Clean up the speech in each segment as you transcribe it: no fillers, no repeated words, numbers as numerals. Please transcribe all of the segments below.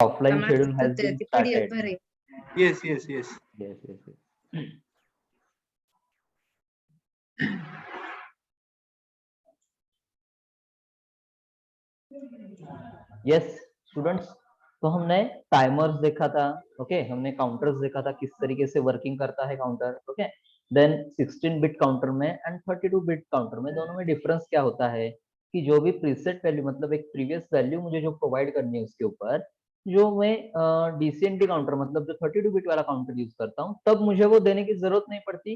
offline schedule has been started. Yes. Yes, yes, yes. Yes students, तो हमने timers देखा था, ओके हमने काउंटर्स देखा था, किस तरीके से वर्किंग करता है counter, okay then 16 bit counter में एंड 32 बिट काउंटर में दोनों में डिफरेंस क्या होता है कि जो भी प्रीसेट वैल्यू मतलब एक प्रीवियस वैल्यू मुझे जो प्रोवाइड करनी है उसके ऊपर जो मैं डीसीएनटी काउंटर मतलब जो 32 बिट वाला काउंटर यूज करता हूँ तब मुझे वो देने की जरूरत नहीं पड़ती,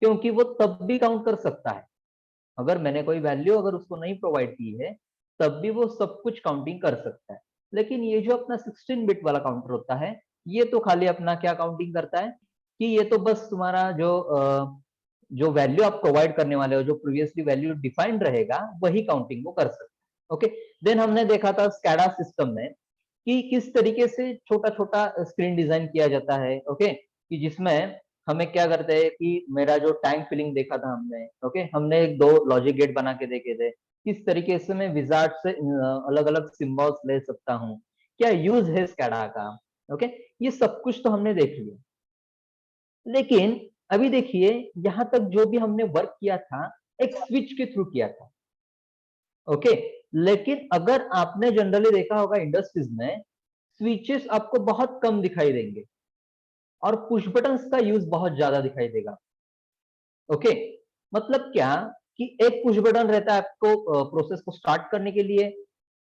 क्योंकि वो तब भी काउंट कर सकता है। अगर मैंने कोई वैल्यू अगर उसको नहीं प्रोवाइड की है तब भी वो सब कुछ काउंटिंग कर सकता है। लेकिन ये जो अपना 16 बिट वाला काउंटर होता है ये तो खाली अपना क्या काउंटिंग करता है कि ये तो बस तुम्हारा जो वैल्यू आप प्रोवाइड करने वाले हो जो प्रीवियसली वैल्यू डिफाइंड रहेगा वही काउंटिंग वो कर सकता है। ओके देन हमने देखा था स्कैडा सिस्टम में कि किस तरीके से छोटा छोटा स्क्रीन डिजाइन किया जाता है, ओके कि जिसमें हमें क्या करते हैं कि मेरा जो टैंक फिलिंग देखा था हमने, ओके हमने एक दो लॉजिक गेट बना के देखे थे किस तरीके से मैं विजार्ड से अलग अलग सिंबल्स ले सकता हूँ, क्या यूज है स्कैडा का, ओके ये सब कुछ तो हमने देख लिया। लेकिन अभी देखिए यहां तक जो भी हमने वर्क किया था एक स्विच के थ्रू किया था, ओके लेकिन अगर आपने जनरली देखा होगा इंडस्ट्रीज में स्विचेस आपको बहुत कम दिखाई देंगे और पुश बटन्स का यूज बहुत ज्यादा दिखाई देगा। ओके मतलब क्या कि एक पुश बटन रहता है आपको प्रोसेस को स्टार्ट करने के लिए,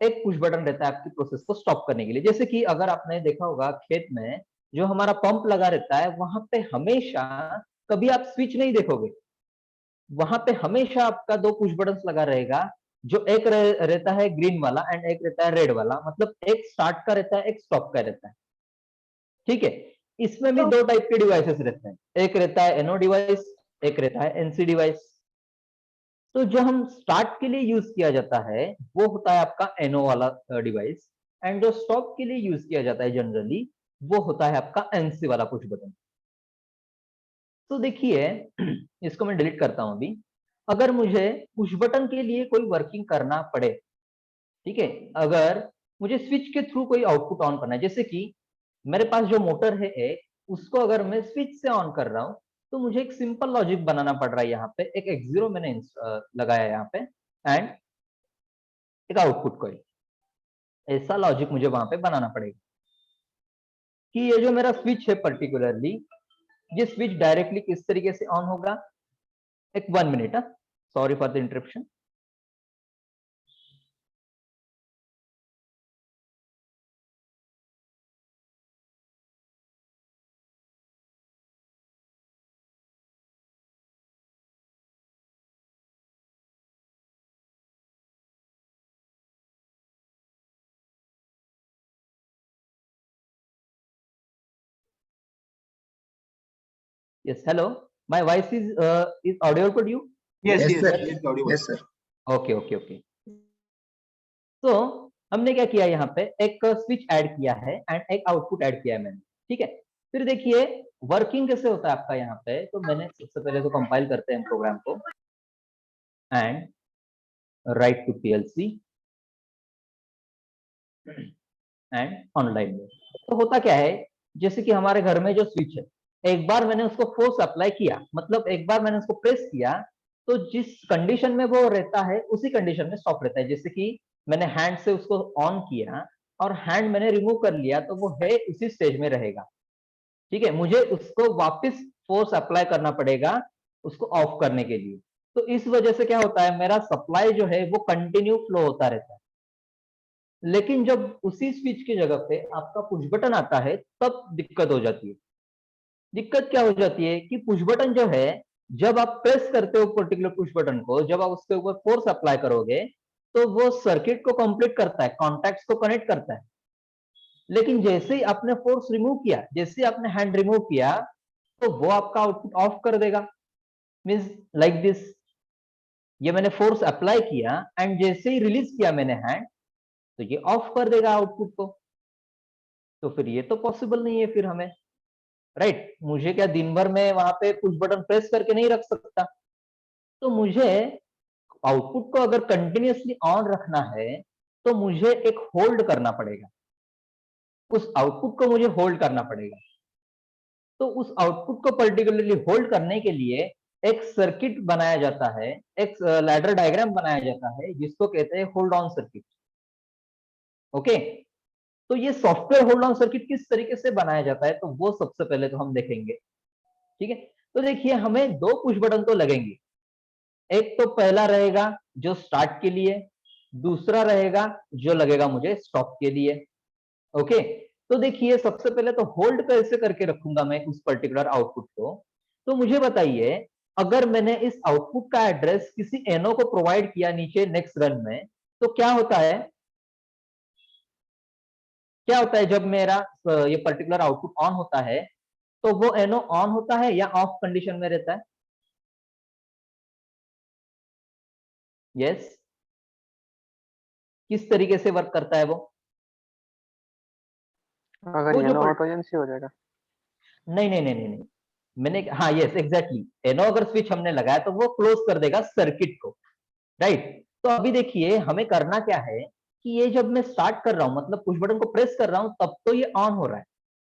एक पुश बटन रहता है आपकी प्रोसेस को स्टॉप करने के लिए। जैसे कि अगर आपने देखा होगा खेत में जो हमारा पंप लगा रहता है वहां पे हमेशा कभी आप स्विच नहीं देखोगे, वहां पे हमेशा आपका दो पुश बटन लगा रहेगा, जो एक रहता है ग्रीन वाला एंड एक रहता है रेड वाला, मतलब एक स्टार्ट का रहता है एक स्टॉप का रहता है। ठीक है इसमें भी दो टाइप के डिवाइसेस रहते हैं, एक रहता है एनओ डिवाइस एक रहता है एनसी डिवाइस। तो जो हम स्टार्ट के लिए यूज किया जाता है वो होता है आपका एनओ वाला डिवाइस एंड जो स्टॉप के लिए यूज किया जाता है जनरली वो होता है आपका एनसी वाला पुश बटन। तो देखिए इसको मैं डिलीट करता हूं अभी। अगर मुझे पुश बटन के लिए कोई वर्किंग करना पड़े, ठीक है अगर मुझे स्विच के थ्रू कोई आउटपुट ऑन करना है, जैसे कि मेरे पास जो मोटर है एक उसको अगर मैं स्विच से ऑन कर रहा हूं तो मुझे एक सिंपल लॉजिक बनाना पड़ रहा है, यहाँ पे एक X0 मैंने लगाया यहाँ पे एंड एक आउटपुट कोई ऐसा लॉजिक मुझे वहां पे बनाना पड़ेगा कि ये जो मेरा स्विच है पर्टिकुलरली ये स्विच डायरेक्टली किस तरीके से ऑन होगा। एक 1 minute, sorry for the interruption. Yes, hello. My voice is audible to you? Yes, Yes, yes, sir. yes, audible. Yes, sir. Okay okay okay. तो हमने क्या किया यहाँ पे एक स्विच ऐड किया है एंड एक आउटपुट ऐड किया है मैंने, ठीक है। फिर देखिए वर्किंग कैसे होता है आपका यहाँ पे, तो मैंने सबसे पहले तो कंपाइल करते हैं प्रोग्राम को and write to PLC and online में। तो होता क्या है जैसे कि हमारे घर में जो स्विच है एक बार मैंने उसको फोर्स अप्लाई किया, मतलब एक बार मैंने उसको प्रेस किया तो जिस कंडीशन में वो रहता है उसी कंडीशन में स्टॉप रहता है। जैसे कि मैंने हैंड से उसको ऑन किया और हैंड मैंने रिमूव कर लिया तो वो है उसी स्टेज में रहेगा, ठीक है। मुझे उसको वापस फोर्स अप्लाई करना पड़ेगा उसको ऑफ करने के लिए। तो इस वजह से क्या होता है मेरा सप्लाई जो है वो कंटिन्यू फ्लो होता रहता है। लेकिन जब उसी स्विच की जगह पे आपका पुश बटन आता है तब दिक्कत हो जाती है। दिक्कत क्या हो जाती है कि पुश बटन जो है जब आप प्रेस करते हो पर्टिकुलर पुश बटन को, जब आप उसके ऊपर फोर्स अप्लाई करोगे तो वो सर्किट को कंप्लीट करता है, कॉन्टैक्ट्स को कनेक्ट करता है। लेकिन जैसे ही आपने फोर्स रिमूव किया, जैसे ही आपने हैंड रिमूव किया तो वो आपका आउटपुट ऑफ कर देगा। मीन्स लाइक दिस, ये मैंने फोर्स अप्लाई किया एंड जैसे ही रिलीज किया मैंने हैंड तो ये ऑफ कर देगा आउटपुट को। तो फिर ये तो पॉसिबल नहीं है फिर हमें, राइट मुझे क्या दिन भर में वहां पे पुश बटन प्रेस करके नहीं रख सकता। तो मुझे आउटपुट को अगर कंटिन्यूअसली ऑन रखना है तो मुझे एक होल्ड करना पड़ेगा। उस आउटपुट को मुझे होल्ड करना पड़ेगा। तो उस आउटपुट को पर्टिकुलरली होल्ड करने के लिए एक सर्किट बनाया जाता है, एक लैडर डायग्राम बनाया जाता है जिसको कहते हैं होल्ड ऑन सर्किट। ओके, तो ये सॉफ्टवेयर होल्ड ऑन सर्किट किस तरीके से बनाया जाता है तो वो सबसे पहले तो हम देखेंगे। ठीक है, तो देखिए हमें दो पुश बटन तो लगेंगे। एक तो पहला रहेगा जो स्टार्ट के लिए, दूसरा रहेगा जो लगेगा मुझे स्टॉप के लिए। ओके, तो देखिए सबसे पहले तो होल्ड कैसे करके रखूंगा मैं उस पर्टिकुलर आउटपुट को। तो मुझे बताइए, अगर मैंने इस आउटपुट का एड्रेस किसी एनओ को प्रोवाइड किया नीचे नेक्स्ट रन में, तो क्या होता है, क्या होता है जब मेरा ये पर्टिकुलर आउटपुट ऑन होता है तो वो एनओ ऑन होता है या ऑफ कंडीशन में रहता है? यस, किस तरीके से वर्क करता है वो? अगर वो ये जो ना हो तो एजेंसी हो जाएगा। नहीं नहीं नहीं नहीं नहीं, मैंने हाँ यस एग्जैक्टली, एनो अगर स्विच हमने लगाया तो वो क्लोज कर देगा सर्किट को, राइट। तो अभी देखिए हमें करना क्या है कि ये जब मैं स्टार्ट कर रहा हूं मतलब पुश बटन को प्रेस कर रहा हूं तब तो ये ऑन हो रहा है,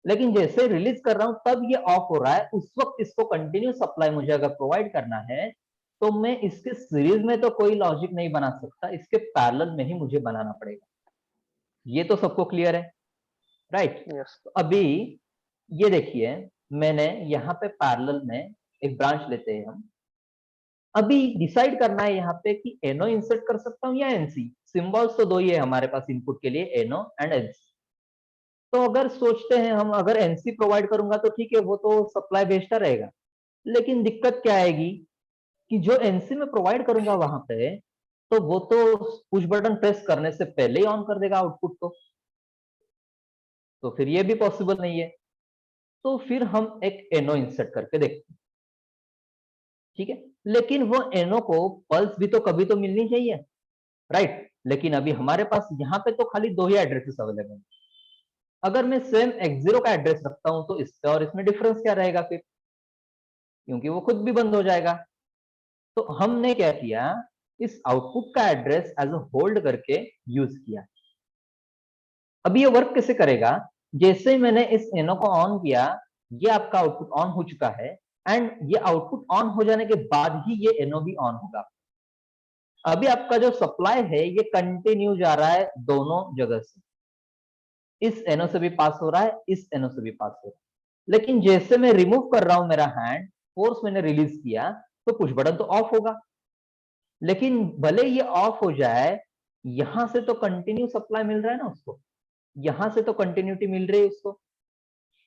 लेकिन जैसे रिलीज कर रहा हूं तब ये ऑफ हो रहा है। उस वक्त इसको कंटिन्यू सप्लाई मुझे अगर प्रोवाइड करना है तो मैं इसके सीरीज में तो कोई लॉजिक नहीं बना सकता, इसके पैरेलल में ही मुझे बनाना पड़ेगा। ये तो सबको क्लियर है, राइट। यस। तो अभी ये देखिए मैंने यहाँ पे पैरेलल में एक ब्रांच लेते हैं हम। अभी डिसाइड करना है यहाँ पे कि एनो इंसर्ट कर सकता हूँ या एनसी। सिंबल्स तो दो ही है हमारे पास इनपुट के लिए, एनो एंड एनसी। तो अगर सोचते हैं हम, अगर एनसी प्रोवाइड करूंगा तो ठीक है, वो तो सप्लाई भेजता रहेगा, लेकिन दिक्कत क्या आएगी कि जो एनसी में प्रोवाइड करूंगा वहां पे, तो वो तो पुश बटन प्रेस करने से पहले ही ऑन कर देगा आउटपुट को, तो फिर ये भी पॉसिबल नहीं है। तो फिर हम एक एनो इंसर्ट करके देखते हैं, ठीक है। लेकिन वो एनो को पल्स भी तो कभी तो मिलनी चाहिए, राइट। लेकिन अभी हमारे पास यहाँ पे तो खाली दो ही एड्रेसेस अवेलेबल है। अगर मैं सेम x0 का एड्रेस रखता हूं तो इससे और इसमें डिफरेंस क्या रहेगा फिर, क्योंकि वो खुद भी बंद हो जाएगा। तो हमने क्या किया, इस आउटपुट का एड्रेस एज अ होल्ड करके यूज किया। अभी ये वर्क कैसे करेगा, जैसे ही मैंने इस एनो को ऑन किया, ये आपका आउटपुट ऑन हो चुका है, एंड ये आउटपुट ऑन हो जाने के बाद ही ये एनो भी ऑन होगा। अभी आपका जो सप्लाई है ये कंटिन्यू जा रहा है दोनों जगह से, इस एनो से भी पास हो रहा है, इस एनो से भी पास हो रहा है। लेकिन जैसे मैं रिमूव कर रहा हूं मेरा हैंड, फोर्स मैंने रिलीज किया, तो पुश बटन तो ऑफ होगा। लेकिन भले ये ऑफ हो जाए, यहां से तो कंटिन्यू सप्लाई मिल रहा है ना उसको, यहां से तो कंटिन्यूटी मिल रही है उसको,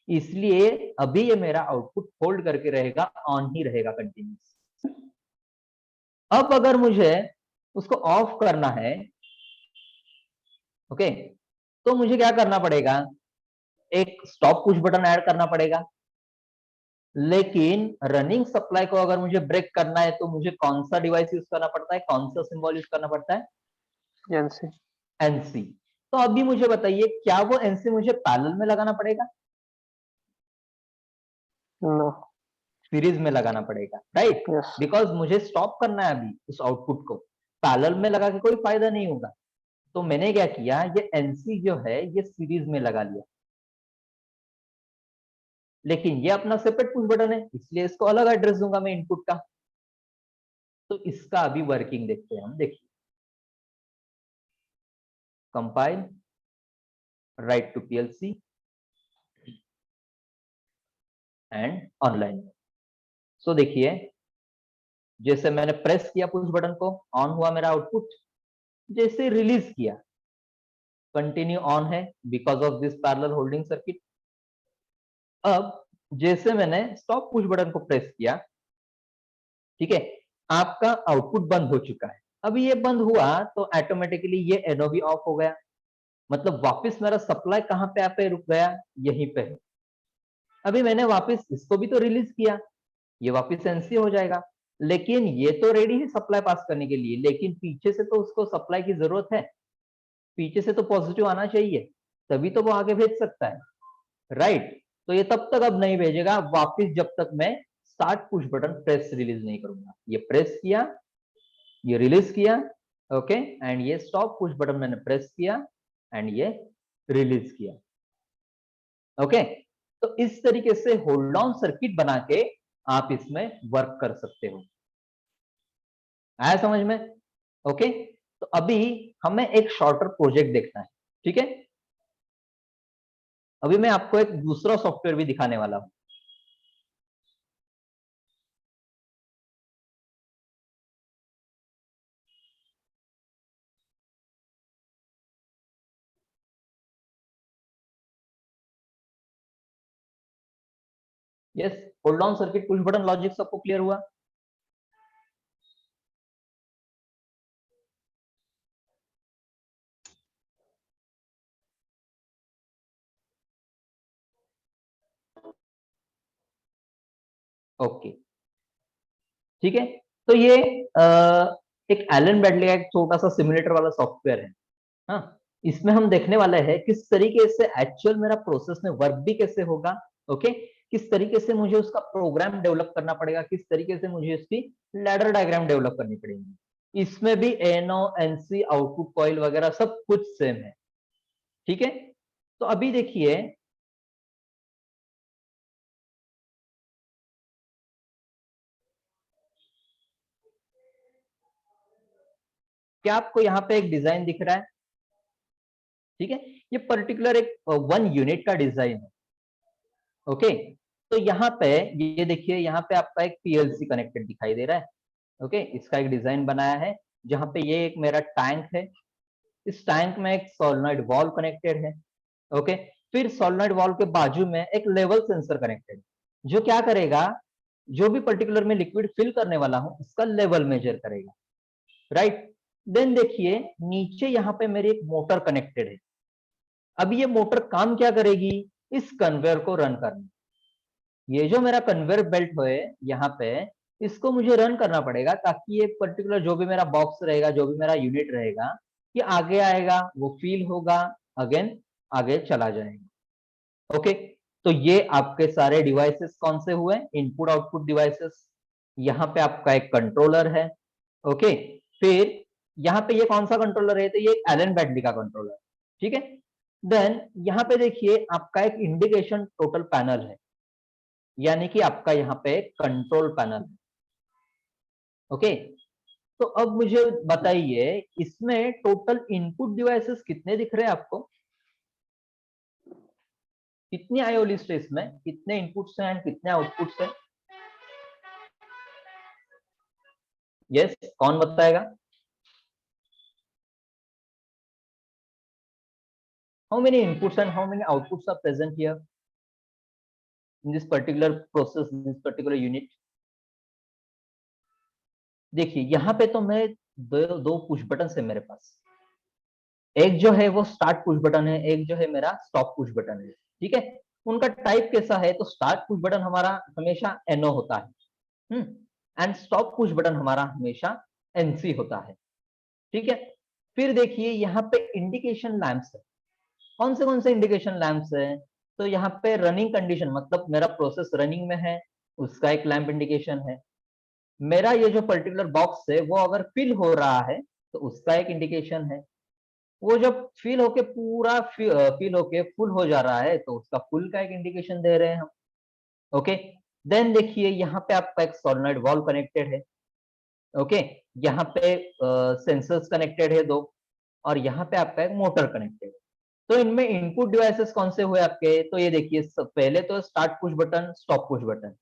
इसलिए अभी ये मेरा आउटपुट होल्ड करके रहेगा, ऑन ही रहेगा कंटिन्यूस। अब अगर मुझे उसको ऑफ करना है, ओके, तो मुझे क्या करना पड़ेगा, एक स्टॉप पुश बटन ऐड करना पड़ेगा। लेकिन रनिंग सप्लाई को अगर मुझे ब्रेक करना है तो मुझे कौन सा डिवाइस यूज करना पड़ता है, कौन सा सिंबल यूज करना पड़ता है, एनसी। एनसी। तो अभी मुझे बताइए, क्या वो एनसी मुझे पैरेलल में लगाना पड़ेगा, नो। सीरीज में लगाना पड़ेगा, राइट। यस। बिकॉज मुझे स्टॉप करना है अभी उस आउटपुट को, पैरेलल में लगा के कोई फायदा नहीं होगा। तो मैंने क्या किया, ये एनसी जो है ये सीरीज में लगा लिया। लेकिन ये अपना सेपरेट पुश बटन है, इसलिए इसको अलग एड्रेस दूंगा मैं इनपुट का। तो इसका अभी वर्किंग देखते हैं हम, देखिए compile, write to PLC and online. So देखिए, जैसे मैंने प्रेस किया पुश बटन को, ऑन हुआ मेरा आउटपुट। जैसे रिलीज किया, कंटिन्यू ऑन है because of this parallel holding circuit. अब जैसे मैंने स्टॉप पुश बटन को प्रेस किया, ठीक है, आपका आउटपुट बंद हो चुका है। अभी ये बंद हुआ तो ऑटोमेटिकली ये एनो भी ऑफ हो गया, मतलब वापस मेरा सप्लाई कहां पे पे रुक गया, यहीं पे। अभी मैंने वापस इसको भी तो रिलीज किया, ये वापस एनसी हो जाएगा। लेकिन ये तो रेडी है सप्लाई पास करने के लिए, लेकिन पीछे से तो उसको सप्लाई की जरूरत है, पीछे से तो पॉजिटिव आना चाहिए, तभी तो वो आगे भेज सकता है, राइट। तो ये तब तक अब नहीं भेजेगा वापस जब तक मैं start push button press release नहीं करूंगा। ये प्रेस किया, ये रिलीज किया, ओके, एंड ये स्टॉप पुश बटन मैंने प्रेस किया एंड ये रिलीज किया। ओके, तो इस तरीके से होल्ड ऑन सर्किट बना के आप इसमें वर्क कर सकते हो। आया समझ में? ओके, तो अभी हमें एक शॉर्टर प्रोजेक्ट देखना है, ठीक है? अभी मैं आपको एक दूसरा सॉफ्टवेयर भी दिखाने वाला हूं। Yes, hold on circuit push button logic सबको क्लियर हुआ? ओके, ठीक है। तो ये एक एलन ब्रैडली का एक छोटा सा सिमुलेटर वाला सॉफ्टवेयर है। हाँ, इसमें हम देखने वाले हैं किस तरीके से एक्चुअल मेरा प्रोसेस में वर्क भी कैसे होगा। ओके, किस तरीके से मुझे उसका प्रोग्राम डेवलप करना पड़ेगा, किस तरीके से मुझे उसकी लैडर डायग्राम डेवलप करनी पड़ेगी। इसमें भी एनो, एनसी, आउटपुट कॉइल वगैरह सब कुछ सेम है, ठीक है। तो अभी देखिए, क्या आपको यहाँ पे एक डिजाइन दिख रहा है? ठीक है, ये पर्टिकुलर एक 1 यूनिट का डिजाइन है। ओके, तो यहाँ पे ये देखिए, यहाँ पे आपका एक पीएलसी कनेक्टेड दिखाई दे रहा है। ओके, इसका एक डिजाइन बनाया है जहाँ पे ये एक मेरा टैंक है। इस टैंक में एक सोलेनॉइड वॉल्व कनेक्टेड है। ओके, फिर सोलेनॉइड वॉल्व के बाजू में एक लेवल सेंसर कनेक्टेड, जो क्या करेगा, जो भी पर्टिकुलर में लिक्विड फिल करने वाला हूं उसका लेवल मेजर करेगा, राइट। देन देखिए, नीचे यहाँ पे मेरी एक मोटर कनेक्टेड है। अब ये मोटर काम क्या करेगी, इस कन्वेयर को रन करना। ये जो मेरा कन्वेयर बेल्ट है यहाँ पे, इसको मुझे रन करना पड़ेगा ताकि ये पर्टिकुलर जो भी मेरा बॉक्स रहेगा, जो भी मेरा यूनिट रहेगा, ये आगे आएगा, वो फील होगा, अगेन आगे चला जाएगा। ओके, तो ये आपके सारे डिवाइसेस कौन से हुए, इनपुट आउटपुट डिवाइसेस। यहाँ पे आपका एक कंट्रोलर है। ओके, फिर यहाँ पे ये कौन सा कंट्रोलर है, तो ये एलन ब्रैडली का कंट्रोलर, ठीक है। देन यहाँ पे देखिए, आपका एक इंडिकेशन टोटल पैनल है, यानी कि आपका यहाँ पे कंट्रोल पैनल है। ओके, तो अब मुझे बताइए, इसमें टोटल इनपुट डिवाइसेस कितने दिख रहे हैं आपको? कितनी आईओ लिस्ट है इसमें, कितने इनपुट्स हैं एंड कितने आउटपुट्स हैं? यस, कौन बताएगा? How many inputs and how many outputs are present here in this particular process, this particular unit? देखिए, यहाँ पे तो मैं दो पुश बटन है मेरे पास। एक जो है वो स्टार्ट पुश बटन है, एक जो है मेरा स्टॉप पुश बटन है, ठीक है। उनका टाइप कैसा है, तो स्टार्ट पुश बटन हमारा हमेशा एनओ होता है, एंड स्टॉप पुश बटन हमारा हमेशा एनसी होता है, ठीक है। फिर देखिए, यहाँ पे इंडिकेशन लैंप्स है। कौन से इंडिकेशन लैंप्स है, तो यहाँ पे रनिंग कंडीशन, मतलब मेरा प्रोसेस रनिंग में है, उसका एक लैंप इंडिकेशन है। मेरा ये जो पर्टिकुलर बॉक्स है वो अगर फिल हो रहा है तो उसका एक इंडिकेशन है। वो जब फिल होके पूरा फिल होके फुल हो जा रहा है तो उसका फुल का एक इंडिकेशन दे रहे हैं हम। ओके, देन देखिए, यहाँ पे आपका एक सोलेनॉइड वॉल्व कनेक्टेड है। ओके, यहाँ पे सेंसर्स कनेक्टेड है दो, और यहाँ पे आपका एक मोटर कनेक्टेड है। तो इनमें इनपुट डिवाइसेस कौन से हुए आपके, तो ये देखिए, पहले तो start push button, stop push button.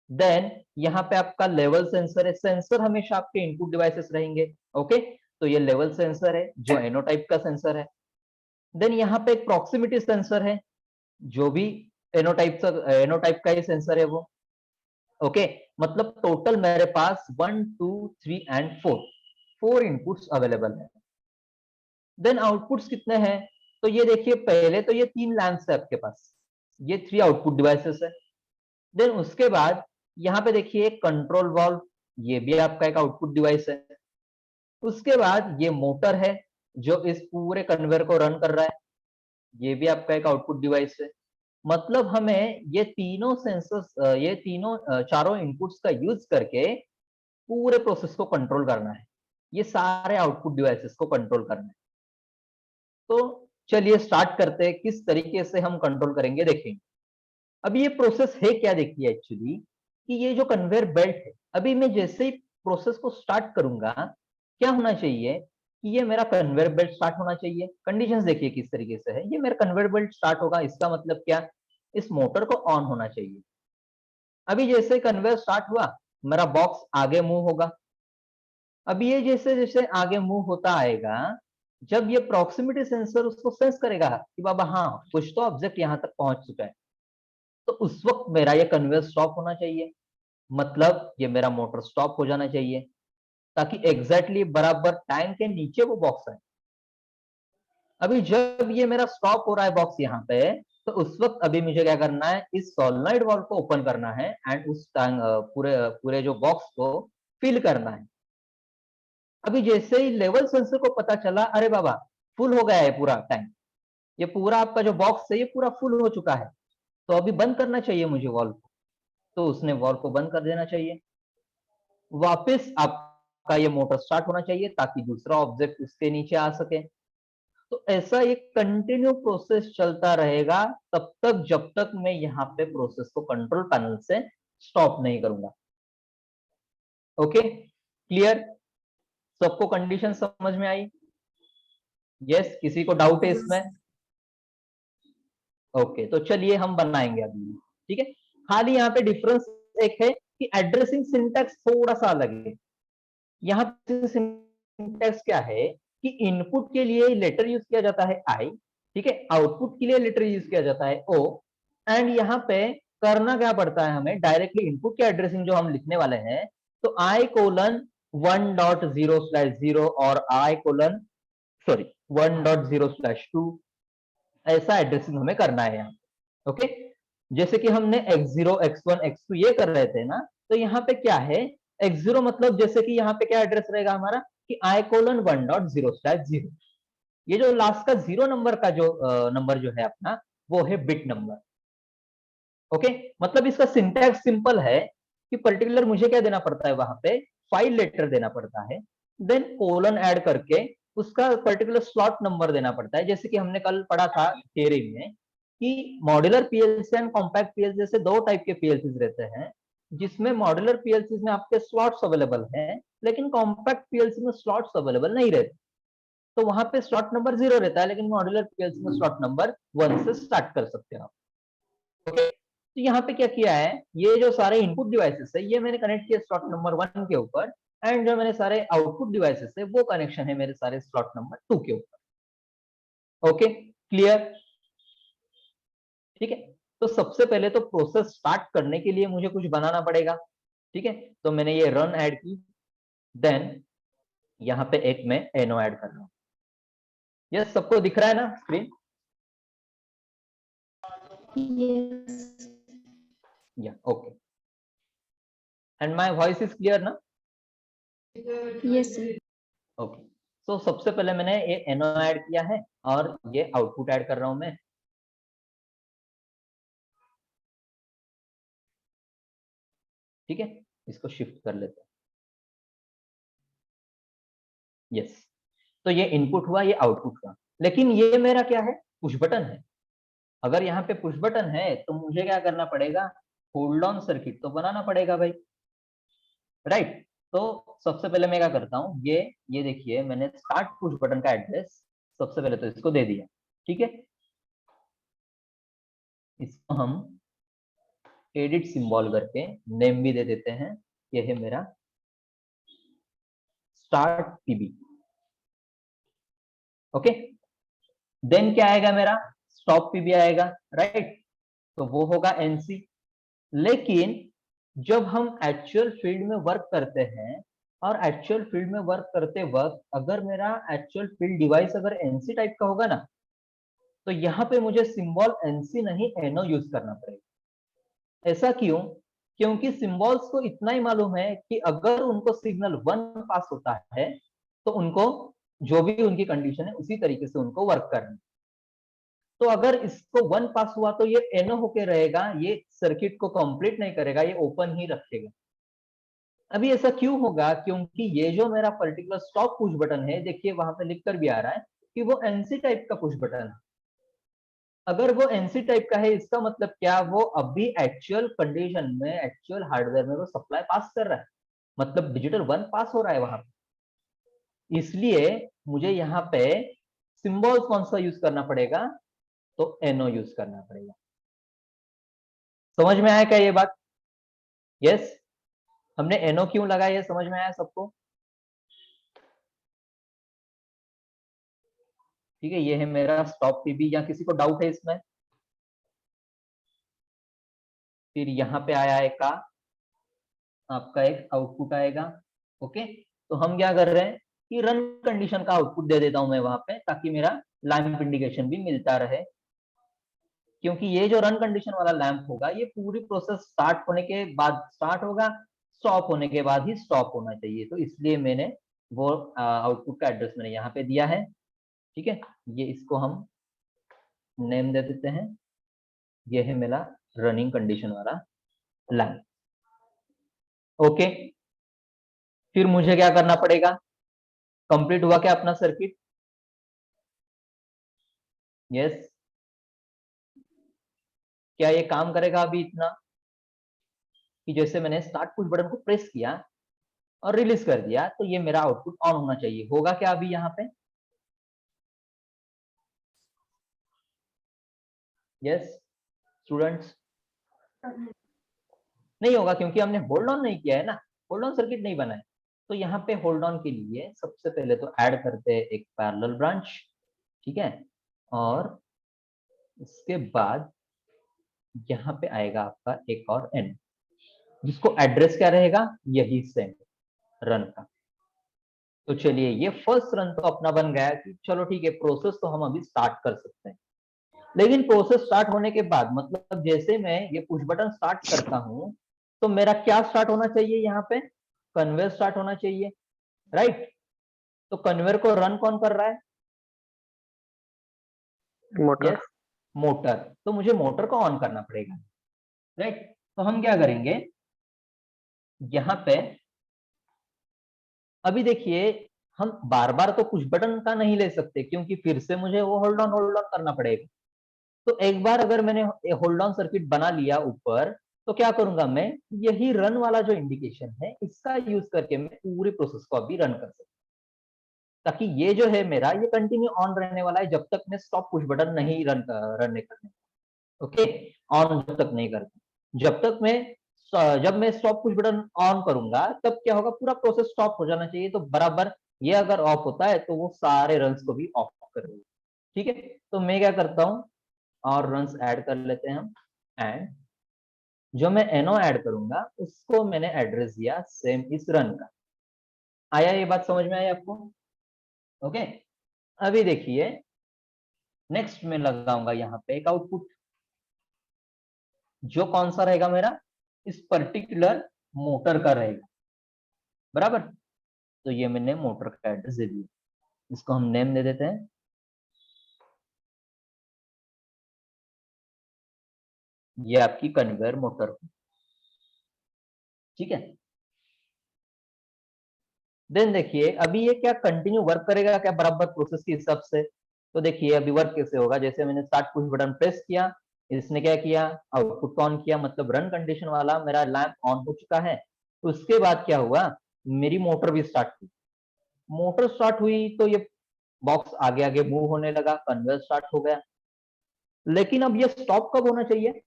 Then यहाँ पे आपका लेवल सेंसर है। सेंसर हमेशा आपके इनपुट डिवाइसेस रहेंगे। ओके, तो ये लेवल सेंसर है जो एनो टाइप का सेंसर है। देन यहाँ पे एक प्रॉक्सिमिटी सेंसर है, जो भी एनो टाइप का ही सेंसर है वो। ओके, मतलब टोटल मेरे पास 1 2 3 एंड 4 इनपुट्स अवेलेबल है। देन आउटपुट्स कितने हैं, तो ये देखिए, पहले तो ये 3 लैंप्स है आपके पास, ये 3 आउटपुट डिवाइसेस है। देन उसके बाद यहाँ पे देखिए कंट्रोल वॉल्व, ये भी आपका एक आउटपुट डिवाइस है। उसके बाद ये मोटर है जो इस पूरे कन्वेयर को रन कर रहा है, ये भी आपका एक आउटपुट डिवाइस है। मतलब हमें ये तीनों सेंसर्स, ये तीनों चारों इनपुट्स का यूज करके पूरे प्रोसेस को कंट्रोल करना है, ये सारे आउटपुट डिवाइसेस को कंट्रोल करना है। तो चलिए स्टार्ट करते हैं, किस तरीके से हम कंट्रोल करेंगे देखेंगे। अभी ये प्रोसेस है क्या, देखिए एक्चुअली कि ये जो कन्वेयर बेल्ट है, अभी मैं जैसे ही प्रोसेस को स्टार्ट करूंगा, क्या होना चाहिए कि ये मेरा कन्वेयर बेल्ट स्टार्ट होना चाहिए। कंडीशंस देखिए किस तरीके से है, ये मेरा कन्वेयर बेल्ट स्टार्ट होगा, इसका मतलब क्या, इस मोटर को ऑन होना चाहिए। अभी जैसे कन्वेयर स्टार्ट हुआ, मेरा बॉक्स आगे मूव होगा। अभी ये जैसे जैसे आगे मूव होता आएगा, जब ये प्रॉक्सिमिटी सेंसर उसको सेंस करेगा कि बाबा हाँ कुछ तो ऑब्जेक्ट यहाँ तक पहुंच चुका है, तो उस वक्त मेरा ये कन्वेयर स्टॉप होना चाहिए, मतलब ये मेरा मोटर स्टॉप हो जाना चाहिए, ताकि एग्जैक्टली बराबर टैंक के नीचे वो बॉक्स है। अभी जब ये मेरा स्टॉप हो रहा है बॉक्स यहाँ पे, तो उस वक्त अभी मुझे क्या करना है, इस सोलेनॉइड वाल्व को ओपन करना है एंड उस टैंक पूरे पूरे जो बॉक्स को फिल करना है। अभी जैसे ही लेवल सेंसर को पता चला, अरे बाबा फुल हो गया है पूरा टैंक, ये पूरा आपका जो बॉक्स है ये पूरा फुल हो चुका है, तो अभी बंद करना चाहिए मुझे वॉल्व को, तो उसने वॉल्व को बंद कर देना चाहिए। वापस आपका ये मोटर स्टार्ट होना चाहिए ताकि दूसरा ऑब्जेक्ट उसके नीचे आ सके। तो ऐसा एक कंटिन्यू प्रोसेस चलता रहेगा तब तक जब तक मैं यहाँ पे प्रोसेस को कंट्रोल पैनल से स्टॉप नहीं करूंगा। ओके क्लियर, सबको कंडीशन समझ में आई? यस, किसी को डाउट है इसमें? ओके तो चलिए हम बनाएंगे अभी, ठीक है। खाली यहाँ पे डिफरेंस एक है कि एड्रेसिंग सिंटैक्स थोड़ा सा अलग है। यहाँ पे सिंटैक्स क्या है कि इनपुट के लिए लेटर यूज किया जाता है आई, ठीक है, आउटपुट के लिए लेटर यूज किया जाता है ओ, एंड यहाँ पे करना क्या पड़ता है हमें, डायरेक्टली इनपुट के एड्रेसिंग जो हम लिखने वाले हैं, तो आई कोलन 1.0/0 और आई कोलन सॉरी 1.0/2, ऐसा एड्रेसिंग हमें करना है यहाँ। ओके, जैसे कि हमने x0 x1 x2 ये कर रहे थे ना, तो यहाँ पे क्या है, x0 मतलब जैसे कि यहाँ पे क्या एड्रेस रहेगा हमारा कि i कोलन 1.0/0, ये जो लास्ट का 0 नंबर का जो नंबर जो है अपना, वो है बिट नंबर। ओके, मतलब इसका सिंटैक्स सिंपल है कि पर्टिकुलर मुझे क्या देना पड़ता है, वहां पे फाइल लेटर देना पड़ता है, देन कोलन ऐड करके उसका पर्टिकुलर स्लॉट नंबर देना पड़ता है। जैसे कि हमने कल पढ़ा था थियरी में कि modular PLC and compact PLC जैसे दो टाइप के पीएलसी रहते हैं, जिसमें मॉड्यूलर पीएलसी में आपके स्लॉट्स अवेलेबल हैं, लेकिन कॉम्पैक्ट पीएलसी में स्लॉट्स अवेलेबल नहीं रहते। तो वहां पे स्लॉट नंबर 0 रहता है, लेकिन मॉड्यूलर पीएलसी में स्लॉट नंबर 1 से स्टार्ट कर सकते हैं आप। ओके, तो यहाँ पे क्या किया है, ये जो सारे इनपुट डिवाइसेस है ये मैंने कनेक्ट किया स्लॉट नंबर 1 के ऊपर, एंड जो मैंने सारे आउटपुट डिवाइसेस है वो कनेक्शन है मेरे सारे स्लॉट नंबर 2 के ऊपर। ओके क्लियर, ठीक है। तो सबसे पहले तो प्रोसेस स्टार्ट करने के लिए मुझे कुछ बनाना पड़ेगा, ठीक है। तो मैंने ये रन ऐड की, देन यहाँ पे एक मैं एनो ऐड कर रहा हूँ। ये सबको दिख रहा है ना स्क्रीन? Yes. या okay, and my voice is clear ना? Yes, sir. ओके, तो सबसे पहले मैंने ये एनो ऐड किया है और ये आउटपुट ऐड कर रहा हूं मैं। ठीक है, इसको शिफ्ट कर लेते हैं। यस, तो ये इनपुट हुआ, ये आउटपुट हुआ, लेकिन ये मेरा क्या है, पुश बटन है। अगर यहाँ पे पुश बटन है तो मुझे क्या करना पड़ेगा, होल्ड ऑन सर्किट तो बनाना पड़ेगा भाई, राइट। तो सबसे पहले मैं क्या करता हूँ, ये देखिए मैंने स्टार्ट पुश बटन का एड्रेस सबसे पहले तो इसको दे दिया, ठीक है। इसको हम एडिट सिंबल करके नेम भी दे देते हैं, ये है मेरा स्टार्ट पीबी। ओके, देन क्या आएगा मेरा, स्टॉप पीबी आएगा, राइट, तो वो होगा एनसी। लेकिन जब हम एक्चुअल फील्ड में वर्क करते हैं और एक्चुअल फील्ड में वर्क करते वक्त अगर मेरा एक्चुअल फील्ड डिवाइस अगर एनसी टाइप का होगा ना, तो यहाँ पे मुझे सिंबल एनसी नहीं एनो यूज करना पड़ेगा। ऐसा क्यों? क्योंकि सिंबल्स को इतना ही मालूम है कि अगर उनको सिग्नल 1 पास होता है तो उनको जो भी उनकी कंडीशन है उसी तरीके से उनको वर्क करना। तो अगर इसको 1 पास हुआ तो ये एनो होके रहेगा, ये सर्किट को कंप्लीट नहीं करेगा, ये ओपन ही रखेगा। अभी ऐसा क्यों होगा, क्योंकि ये जो मेरा पर्टिकुलर स्टॉप पुश बटन है, देखिए वहां पे लिख कर भी आ रहा है कि वो एनसी टाइप का पुश बटन है। अगर वो एनसी टाइप का है, इसका मतलब क्या, वो अभी एक्चुअल कंडीशन में, एक्चुअल हार्डवेयर में वो सप्लाई पास कर रहा है, मतलब डिजिटल 1 पास हो रहा है वहां पे। इसलिए मुझे यहाँ पे सिंबल कौन सा यूज करना पड़ेगा, तो एनओ यूज करना पड़ेगा। समझ में आया क्या ये बात? यस, हमने एनओ क्यों लगाया, ये समझ में आया सबको? ठीक है, ये है मेरा स्टॉप पीबी। या किसी को डाउट है इसमें? फिर यहाँ पे आया है का, आपका एक आउटपुट आएगा। ओके, तो हम क्या कर रहे हैं कि रन कंडीशन का आउटपुट दे देता हूं मैं वहां पे, ताकि मेरा लैंप इंडिकेशन भी मिलता रहे। क्योंकि ये जो रन कंडीशन वाला लैंप होगा, ये पूरी प्रोसेस स्टार्ट होने के बाद स्टार्ट होगा, स्टॉप होने के बाद ही स्टॉप होना चाहिए। तो इसलिए मैंने वो आउटपुट का एड्रेस मैंने यहाँ पे दिया है। ठीक है, ये इसको हम नेम दे देते हैं। ये है मेरा रनिंग कंडीशन वाला लैंप। ओके, फिर मुझे क्या करना पड़ेगा? कंप्लीट हुआ क्या अपना सर्किट? यस, क्या ये काम करेगा अभी इतना कि जैसे मैंने स्टार्ट पुश बटन को प्रेस किया और रिलीज कर दिया, तो ये मेरा आउटपुट ऑन होना चाहिए। होगा क्या अभी यहाँ पे? यस स्टूडेंट्स, नहीं होगा, क्योंकि हमने होल्ड ऑन नहीं किया है ना, होल्ड ऑन सर्किट नहीं बना है। तो यहाँ पे होल्ड ऑन के लिए सबसे पहले तो ऐड करते हैं एक पैरेलल ब्रांच। ठीक है, और उसके बाद यहाँ पे आएगा आपका एक और एन, जिसको एड्रेस क्या रहेगा, यही सेम रन का। तो चलिए, ये फर्स्ट रन तो अपना बन गया कि चलो ठीक है, प्रोसेस तो हम अभी स्टार्ट कर सकते हैं। लेकिन प्रोसेस स्टार्ट होने के बाद, मतलब जैसे मैं ये पुश बटन स्टार्ट करता हूं, तो मेरा क्या स्टार्ट होना चाहिए, यहाँ पे कन्वेयर स्टार्ट होना चाहिए, राइट? तो कन्वेयर को रन कौन कर रहा है? मोटर। Yes, motor. तो मुझे मोटर को ऑन करना पड़ेगा, राइट? तो हम क्या करेंगे, यहाँ पे अभी देखिए, हम बार बार तो पुश बटन का नहीं ले सकते, क्योंकि फिर से मुझे वो होल्ड ऑन करना पड़ेगा। तो एक बार अगर मैंने होल्ड ऑन सर्किट बना लिया ऊपर, तो क्या करूंगा मैं, यही रन वाला जो इंडिकेशन है, इसका यूज करके मैं पूरी प्रोसेस को अभी रन कर सकता हूँ, ताकि ये जो है मेरा, ये कंटिन्यू ऑन रहने वाला है जब तक मैं स्टॉप पुश बटन नहीं रन नहीं करने। ओके, ऑन जब तक नहीं करता, जब तक मैं जब मैं स्टॉप पुश बटन ऑन करूंगा, तब क्या होगा, पूरा प्रोसेस स्टॉप हो जाना चाहिए। तो बराबर ये अगर ऑफ होता है, तो वो सारे रन्स को भी ऑफ कर देगा। ठीक है, तो मैं क्या करता हूँ, और रन्स ऐड कर लेते हैं हम। एंड जो मैं एनो ऐड करूंगा, उसको मैंने एड्रेस दिया सेम इस रन का। आया ये बात समझ में आई आपको? ओके, अभी देखिए, नेक्स्ट में लगाऊंगा यहाँ पे एक आउटपुट, जो कौन सा रहेगा मेरा, इस पर्टिकुलर मोटर का रहेगा, बराबर? तो ये मैंने मोटर का एड्रेस दे दिया, इसको हम नेम दे देते हैं, ये आपकी कन्वेयर मोटर। ठीक है, देन देखिए, अभी ये क्या कंटिन्यू वर्क करेगा क्या बराबर प्रोसेस के हिसाब से? तो देखिए अभी वर्क कैसे होगा, जैसे मैंने स्टार्ट पुश बटन प्रेस किया, इसने क्या किया, आउटपुट को ऑन किया, मतलब रन कंडीशन वाला मेरा लैंप ऑन हो चुका है। उसके बाद क्या हुआ, मेरी मोटर भी स्टार्ट हुई। मोटर स्टार्ट हुई तो ये बॉक्स आगे आगे मूव होने लगा, कन्वेयर स्टार्ट हो गया। लेकिन अब ये स्टॉप कब होना चाहिए?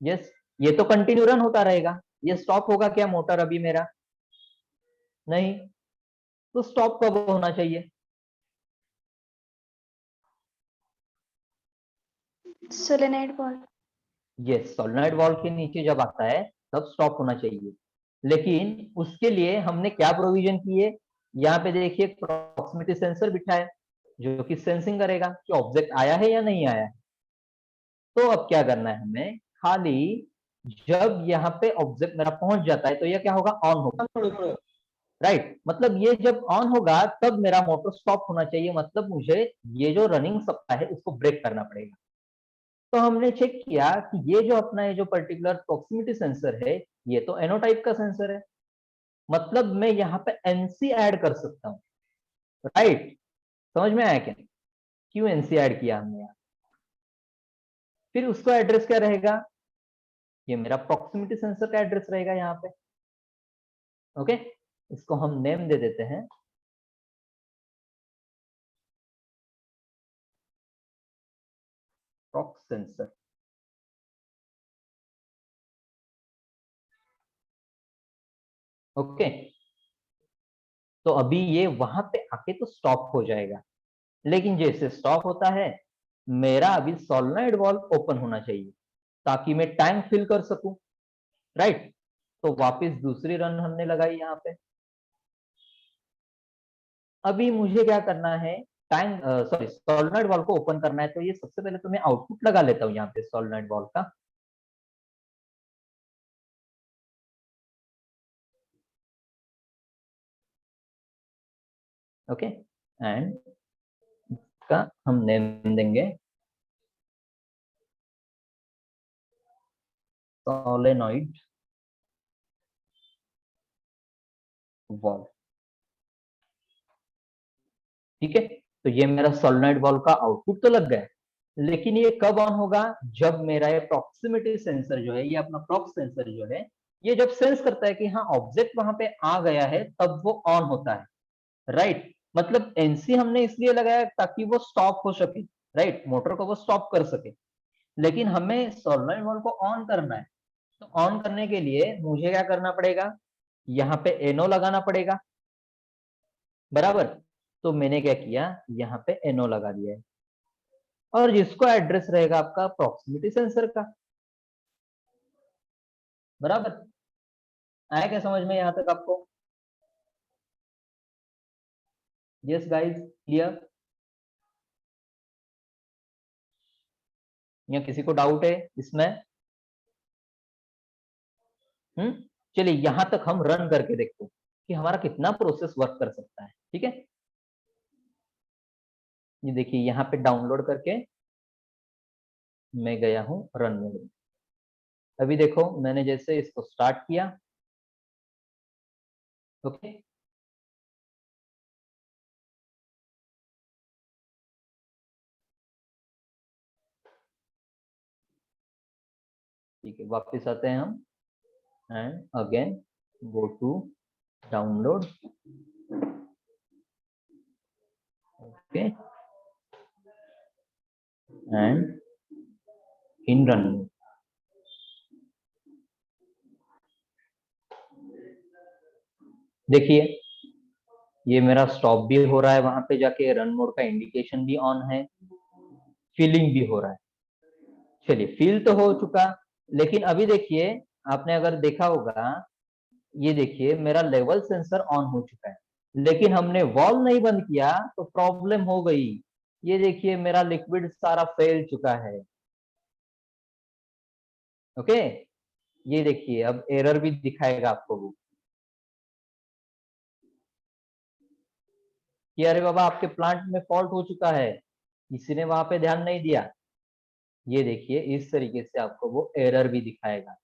यस, ये तो कंटिन्यू रन होता रहेगा, ये स्टॉप होगा क्या मोटर अभी मेरा? नहीं। तो स्टॉप कब होना चाहिए? Solenoid ball. ये सोलेनॉइड वाल्व के नीचे जब आता है, तब स्टॉप होना चाहिए। लेकिन उसके लिए हमने क्या प्रोविजन की है, यहाँ पे देखिए प्रॉक्सिमिटी सेंसर बिठा है, जो कि सेंसिंग करेगा कि ऑब्जेक्ट आया है या नहीं आया है। तो अब क्या करना है हमें, खाली जब यहाँ पे ऑब्जेक्ट मेरा पहुंच जाता है, तो यह क्या होगा, ऑन होगा, राइट? मतलब ये जब ऑन होगा, तब मेरा मोटर स्टॉप होना चाहिए, मतलब मुझे ये जो रनिंग सप्लाई है, उसको ब्रेक करना पड़ेगा। तो हमने चेक किया कि ये जो अपना ये जो पर्टिकुलर प्रॉक्सिमिटी सेंसर है, ये तो एनो टाइप का सेंसर है, मतलब मैं यहाँ पे एनसी ऐड कर सकता हूँ, राइट? समझ में आया क्या? QNC ऐड किया हमने यहाँ। फिर उसका एड्रेस क्या रहेगा, ये मेरा प्रॉक्सिमिटी सेंसर का एड्रेस रहेगा यहाँ पे। ओके, इसको हम नेम दे देते हैं प्रॉक्स सेंसर। ओके, तो अभी ये वहां पे आके तो स्टॉप हो जाएगा, लेकिन जैसे स्टॉप होता है मेरा अभी सोलेनॉइड वाल्व ओपन होना चाहिए ताकि मैं टैंक फिल कर सकूं, राइट। तो वापस दूसरी रन हमने लगाई यहाँ पे। अभी मुझे क्या करना है, टैंक सॉरी सोलेनॉइड वाल्व को ओपन करना है, तो ये सबसे पहले तो मैं आउटपुट लगा लेता हूँ यहाँ पे सोलेनॉइड वाल्व का। ओके, एंड का हम नेम देंगे सोलेनॉइड वाल्व। ठीक है, तो ये मेरा सोलेनॉइड वाल्व का आउटपुट तो लग गया, लेकिन ये कब ऑन होगा, जब मेरा ये प्रॉक्सिमिटी सेंसर जो है, ये अपना प्रॉक्स सेंसर जो है, ये जब सेंस करता है कि हाँ ऑब्जेक्ट वहां पे आ गया है, तब वो ऑन होता है, राइट। मतलब एनसी हमने इसलिए लगाया ताकि वो स्टॉप हो सके, राइट, मोटर को वो स्टॉप कर सके। लेकिन हमें सोलेनॉइड वाल्व को ऑन करना है, तो ऑन करने के लिए मुझे क्या करना पड़ेगा, यहाँ पे एनो लगाना पड़ेगा, बराबर। तो मैंने क्या किया, यहाँ पे एनो लगा दिया है, और जिसको एड्रेस रहेगा आपका प्रॉक्सिमिटी सेंसर का, बराबर। आया क्या समझ में यहाँ तक आपको? Yes guys, clear? या किसी को डाउट है इसमें? चलिए यहां तक हम रन करके देखते हैं कि हमारा कितना प्रोसेस वर्क कर सकता है। ठीक है, ये देखिए यहाँ पे डाउनलोड करके मैं गया हूं रन मोड। अभी देखो मैंने जैसे इसको स्टार्ट किया, ओके, ठीक है, वापस आते हैं हम, and again go to download, okay, and in run. देखिए ये मेरा स्टॉप भी हो रहा है, वहां पे जाके रन मोड का इंडिकेशन भी ऑन है, फीलिंग भी हो रहा है। चलिए फील तो हो चुका, लेकिन अभी देखिए आपने अगर देखा होगा, ये देखिए मेरा लेवल सेंसर ऑन हो चुका है, लेकिन हमने वॉल्व नहीं बंद किया तो प्रॉब्लम हो गई। ये देखिए मेरा लिक्विड सारा फैल चुका है। ओके, ये देखिए अब एरर भी दिखाएगा आपको वो कि अरे बाबा आपके प्लांट में फॉल्ट हो चुका है, किसी ने वहां पे ध्यान नहीं दिया। ये देखिए इस तरीके से आपको वो एरर भी दिखाएगा।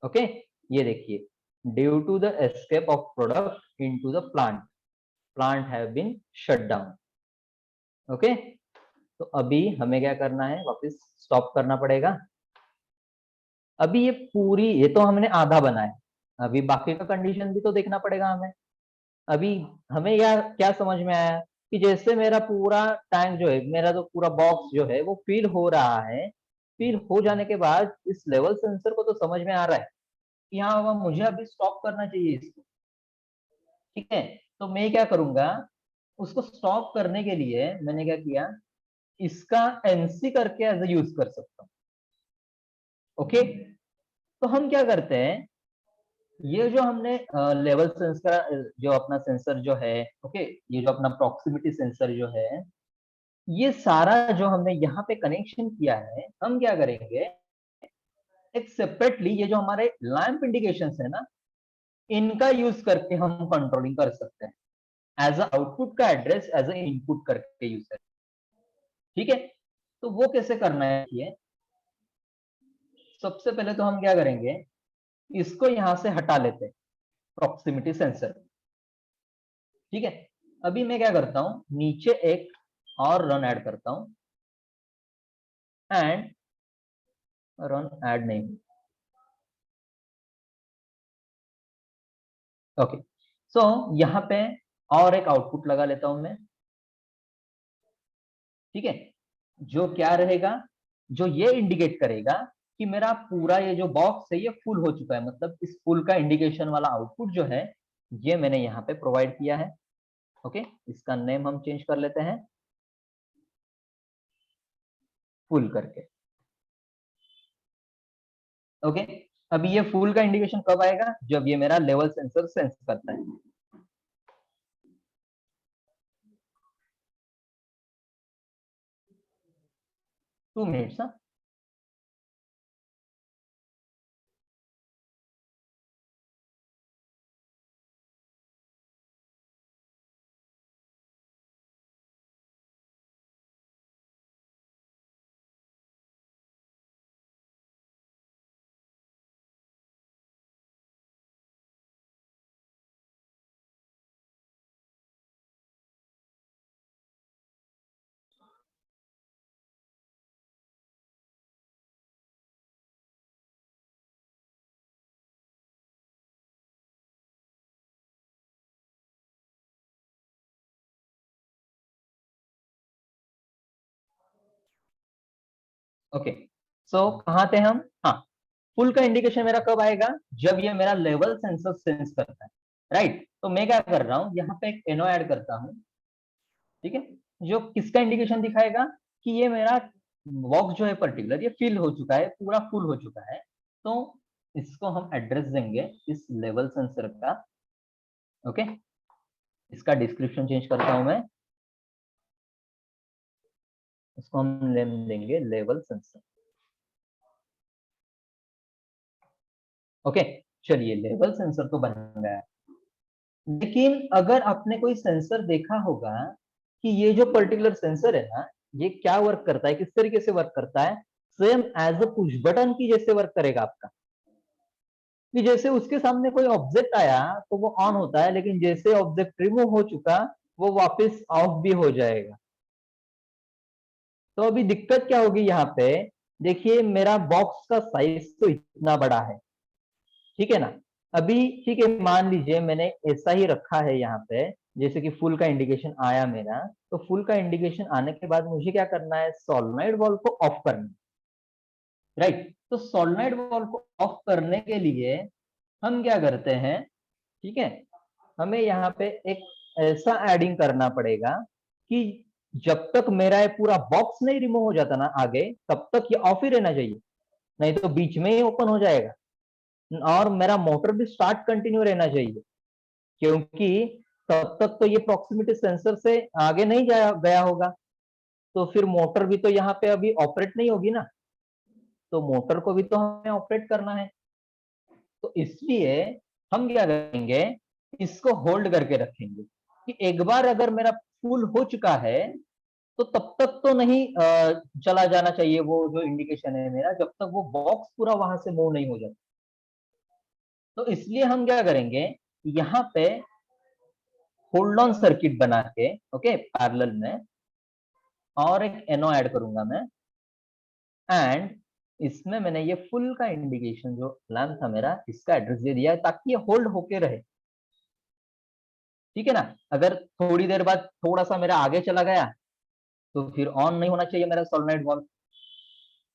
ओके, ये देखिए due to the escape of product into the plant have been shut down. Okay, तो अभी हमें क्या करना है, वापस स्टॉप करना पड़ेगा। अभी ये पूरी, ये तो हमने आधा बनाया, अभी बाकी का कंडीशन भी तो देखना पड़ेगा हमें। अभी हमें यह क्या समझ में आया कि जैसे मेरा पूरा टैंक जो है, मेरा तो पूरा बॉक्स जो है वो फिल हो रहा है, फिल हो जाने के बाद इस लेवल सेंसर को तो समझ में आ रहा है कि हाँ मुझे अभी स्टॉप करना चाहिए इसको। ठीक है, तो मैं क्या करूंगा, उसको स्टॉप करने के लिए मैंने क्या किया, इसका एनसी करके एज यूज कर सकता हूँ। ओके, तो हम क्या करते हैं, ये जो हमने लेवल सेंसर जो अपना सेंसर जो है, ओके, ये जो अपना प्रॉक्सिमिटी सेंसर जो है, ये सारा जो हमने यहाँ पे कनेक्शन किया है, हम क्या करेंगे, एक सेपरेटली ये जो हमारे लैंप इंडिकेशंस है ना, इनका यूज करके हम कंट्रोलिंग कर सकते हैं, एज अ आउटपुट का एड्रेस एज अ इनपुट करके यूज करें। ठीक है, तो वो कैसे करना है, ये सबसे पहले तो हम क्या करेंगे, इसको यहां से हटा लेते हैं। Proximity sensor. ठीक है, अभी मैं क्या करता हूं, नीचे एक और रन ऐड करता हूं, एंड रन ऐड नहीं, ओके। सो यहाँ पे और एक आउटपुट लगा लेता हूं मैं। ठीक है, जो क्या रहेगा, जो ये इंडिकेट करेगा कि मेरा पूरा ये जो बॉक्स है ये फुल हो चुका है, मतलब इस फुल का इंडिकेशन वाला आउटपुट जो है ये मैंने यहाँ पे प्रोवाइड किया है। ओके, इसका नेम हम चेंज कर लेते हैं फुल करके। ओके, अभी ये फुल का इंडिकेशन कब आएगा, जब ये मेरा लेवल सेंसर सेंस करता है। 2 मिनट्स। हाँ, ओके। सो कहाँ थे हम, हाँ, फुल का इंडिकेशन मेरा कब आएगा, जब ये मेरा लेवल सेंसर सेंस करता है, राइट। तो मैं क्या कर रहा हूँ, यहाँ पे एक एनो ऐड करता हूँ। ठीक है, जो किसका इंडिकेशन दिखाएगा कि ये मेरा बॉक्स जो है पर्टिकुलर ये फिल हो चुका है, पूरा फुल हो चुका है। तो इसको हम एड्रेस देंगे इस लेवल सेंसर का। ओके, इसका डिस्क्रिप्शन चेंज करता हूं मैं, इसको हम नेम देंगे लेवल सेंसर। ओके, चलिए लेवल सेंसर तो बन गया। लेकिन अगर आपने कोई सेंसर देखा होगा कि ये जो पर्टिकुलर सेंसर है ना, ये क्या वर्क करता है, किस तरीके से वर्क करता है, same as a push button की जैसे वर्क करेगा आपका। कि जैसे उसके सामने कोई ऑब्जेक्ट आया तो वो ऑन होता है, लेकिन जैसे ऑब्जेक्ट रिमूव हो चुका वो वापस ऑफ भी हो जाएगा। तो अभी दिक्कत क्या होगी यहाँ पे, देखिए मेरा बॉक्स का साइज तो इतना बड़ा है, ठीक है ना। अभी ठीक है, मान लीजिए मैंने ऐसा ही रखा है यहाँ पे, जैसे कि फुल का इंडिकेशन आया मेरा, तो फुल का इंडिकेशन आने के बाद मुझे क्या करना है, सोलेनॉइड वाल्व को ऑफ करना है, राइट। तो सोलेनॉइड वाल्व को ऑफ करने के लिए हम क्या करते हैं, ठीक है, हमें यहाँ पे एक ऐसा एडिंग करना पड़ेगा कि जब तक मेरा ये पूरा बॉक्स नहीं रिमूव हो जाता ना आगे, तब तक ये ऑफ ही रहना चाहिए, नहीं तो बीच में ही ओपन हो जाएगा। और मेरा मोटर भी स्टार्ट कंटिन्यू रहना चाहिए, क्योंकि तब तक तो ये प्रॉक्सिमिटी सेंसर से आगे नहीं गया होगा, तो फिर मोटर भी तो यहाँ पे अभी ऑपरेट नहीं होगी ना, तो मोटर को भी तो हमें ऑपरेट करना है। तो इसलिए हम क्या करेंगे, इसको होल्ड करके रखेंगे कि एक बार अगर मेरा फुल हो चुका है तो तब तक तो नहीं चला जाना चाहिए वो जो इंडिकेशन है मेरा, जब तक वो बॉक्स पूरा वहां से मूव नहीं हो जाता। तो इसलिए हम क्या करेंगे, यहाँ पे होल्ड ऑन सर्किट बना के, ओके, पैरेलल में, और एक एनो ऐड करूंगा मैं, एंड इसमें मैंने ये फुल का इंडिकेशन जो लैम्प था मेरा, इसका एड्रेस दे दिया है ताकि ये होल्ड होके रहे। ठीक है ना, अगर थोड़ी देर बाद थोड़ा सा मेरा आगे चला गया तो फिर ऑन नहीं होना चाहिए मेरा सोलेनॉइड वाल्व,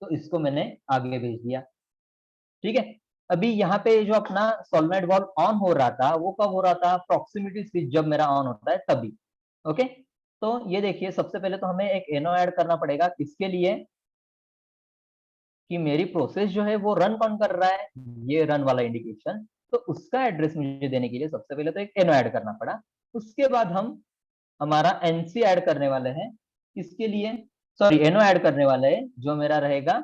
तो इसको मैंने आगे भेज दिया। ठीक है, अभी यहाँ पे जो अपना सोलेनॉइड वाल्व ऑन हो रहा था वो कब हो रहा था, प्रॉक्सिमिटी स्विच जब मेरा ऑन होता है तभी। ओके, तो ये देखिए सबसे पहले तो हमें एक एनो ऐड करना पड़ेगा, किसके लिए, कि मेरी प्रोसेस जो है वो रन कौन कर रहा है, ये रन वाला इंडिकेशन, तो उसका एड्रेस मुझे देने के लिए सबसे पहले तो एक एनो ऐड करना पड़ा। उसके बाद हम हमारा एनसी ऐड करने वाले हैं, किसके लिए, सॉरी एनो ऐड करने वाले हैं जो मेरा रहेगा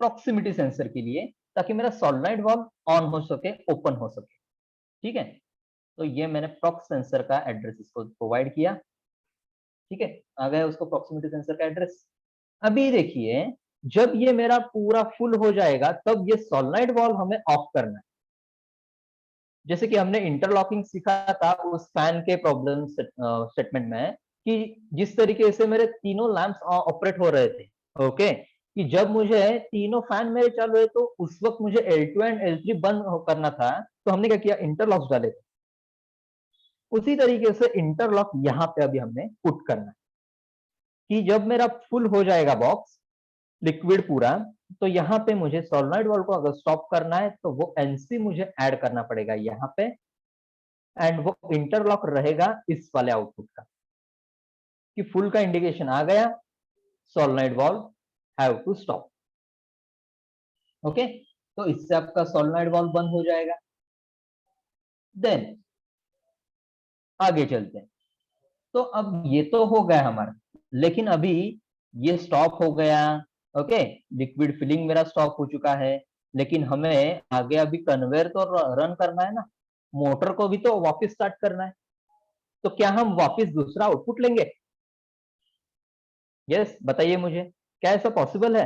प्रॉक्सिमिटी सेंसर के लिए, ताकि मेरा सोलेनॉइड वाल्व ऑन हो सके, ओपन हो सके। ठीक है, तो ये मैंने प्रॉक्स सेंसर का एड्रेस इसको प्रोवाइड किया। ठीक है, आ गया उसको प्रॉक्सिमिटी सेंसर का एड्रेस। अभी देखिए जब ये मेरा पूरा फुल हो जाएगा तब ये सोलेनॉइड वाल्व हमें ऑफ करना है। जैसे कि हमने इंटरलॉकिंग सीखा था उस फैन के प्रॉब्लम स्टेटमेंट में, कि जिस तरीके से मेरे तीनों लैंप्स ऑपरेट हो रहे थे, ओके, कि जब मुझे तीनों फैन मेरे चालू है तो उस वक्त मुझे L2 एंड L3 बंद करना था, तो हमने क्या किया, इंटरलॉक्स डाले थे। उसी तरीके से इंटरलॉक यहाँ पे अभी हमने पुट करना है कि जब मेरा फुल हो जाएगा बॉक्स लिक्विड पूरा, तो यहाँ पे मुझे सोलेनॉइड वाल्व को अगर स्टॉप करना है तो वो NC मुझे ऐड करना पड़ेगा यहाँ पे, एंड वो इंटरलॉक रहेगा इस वाले आउटपुट का, कि फुल का इंडिकेशन आ गया, solenoid valve have to stop. Okay, तो इससे आपका सोलेनॉइड वाल्व बंद हो जाएगा। देन आगे चलते हैं। तो अब ये तो हो गया हमारा, लेकिन अभी ये स्टॉप हो गया, ओके, लिक्विड फिलिंग मेरा स्टॉप हो चुका है, लेकिन हमें आगे अभी कन्वेयर तो रन करना है ना, मोटर को भी तो वापस स्टार्ट करना है। तो क्या हम वापस दूसरा आउटपुट लेंगे? यस, बताइए मुझे, क्या ऐसा पॉसिबल है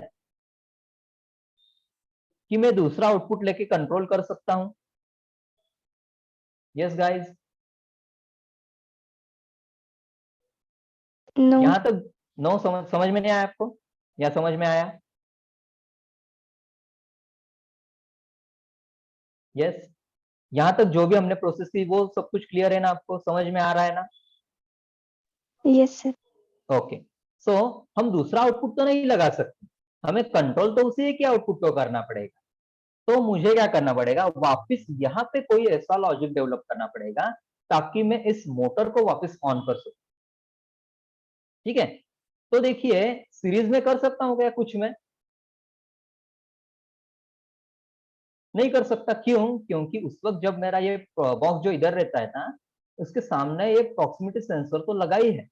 कि मैं दूसरा आउटपुट लेके कंट्रोल कर सकता हूं? Yes guys, No. यहां तक नो समझ में नहीं आया आपको, या समझ में आया? यस, यहां तक जो भी हमने प्रोसेस की वो सब कुछ क्लियर है ना, आपको समझ में आ रहा है ना? Yes, sir. ओके, सो हम दूसरा आउटपुट तो नहीं लगा सकते, हमें कंट्रोल तो उसी के आउटपुट को करना पड़ेगा। तो मुझे क्या करना पड़ेगा, वापस यहाँ पे कोई ऐसा लॉजिक डेवलप करना पड़ेगा ताकि मैं इस मोटर को वापस ऑन कर सकूं। ठीक है, तो देखिए सीरीज में कर सकता हूं क्या कुछ में? नहीं कर सकता, क्यों? क्योंकि उस वक्त जब मेरा ये बॉक्स जो इधर रहता है ना, उसके सामने ये प्रॉक्सिमिटी सेंसर तो लगा ही है,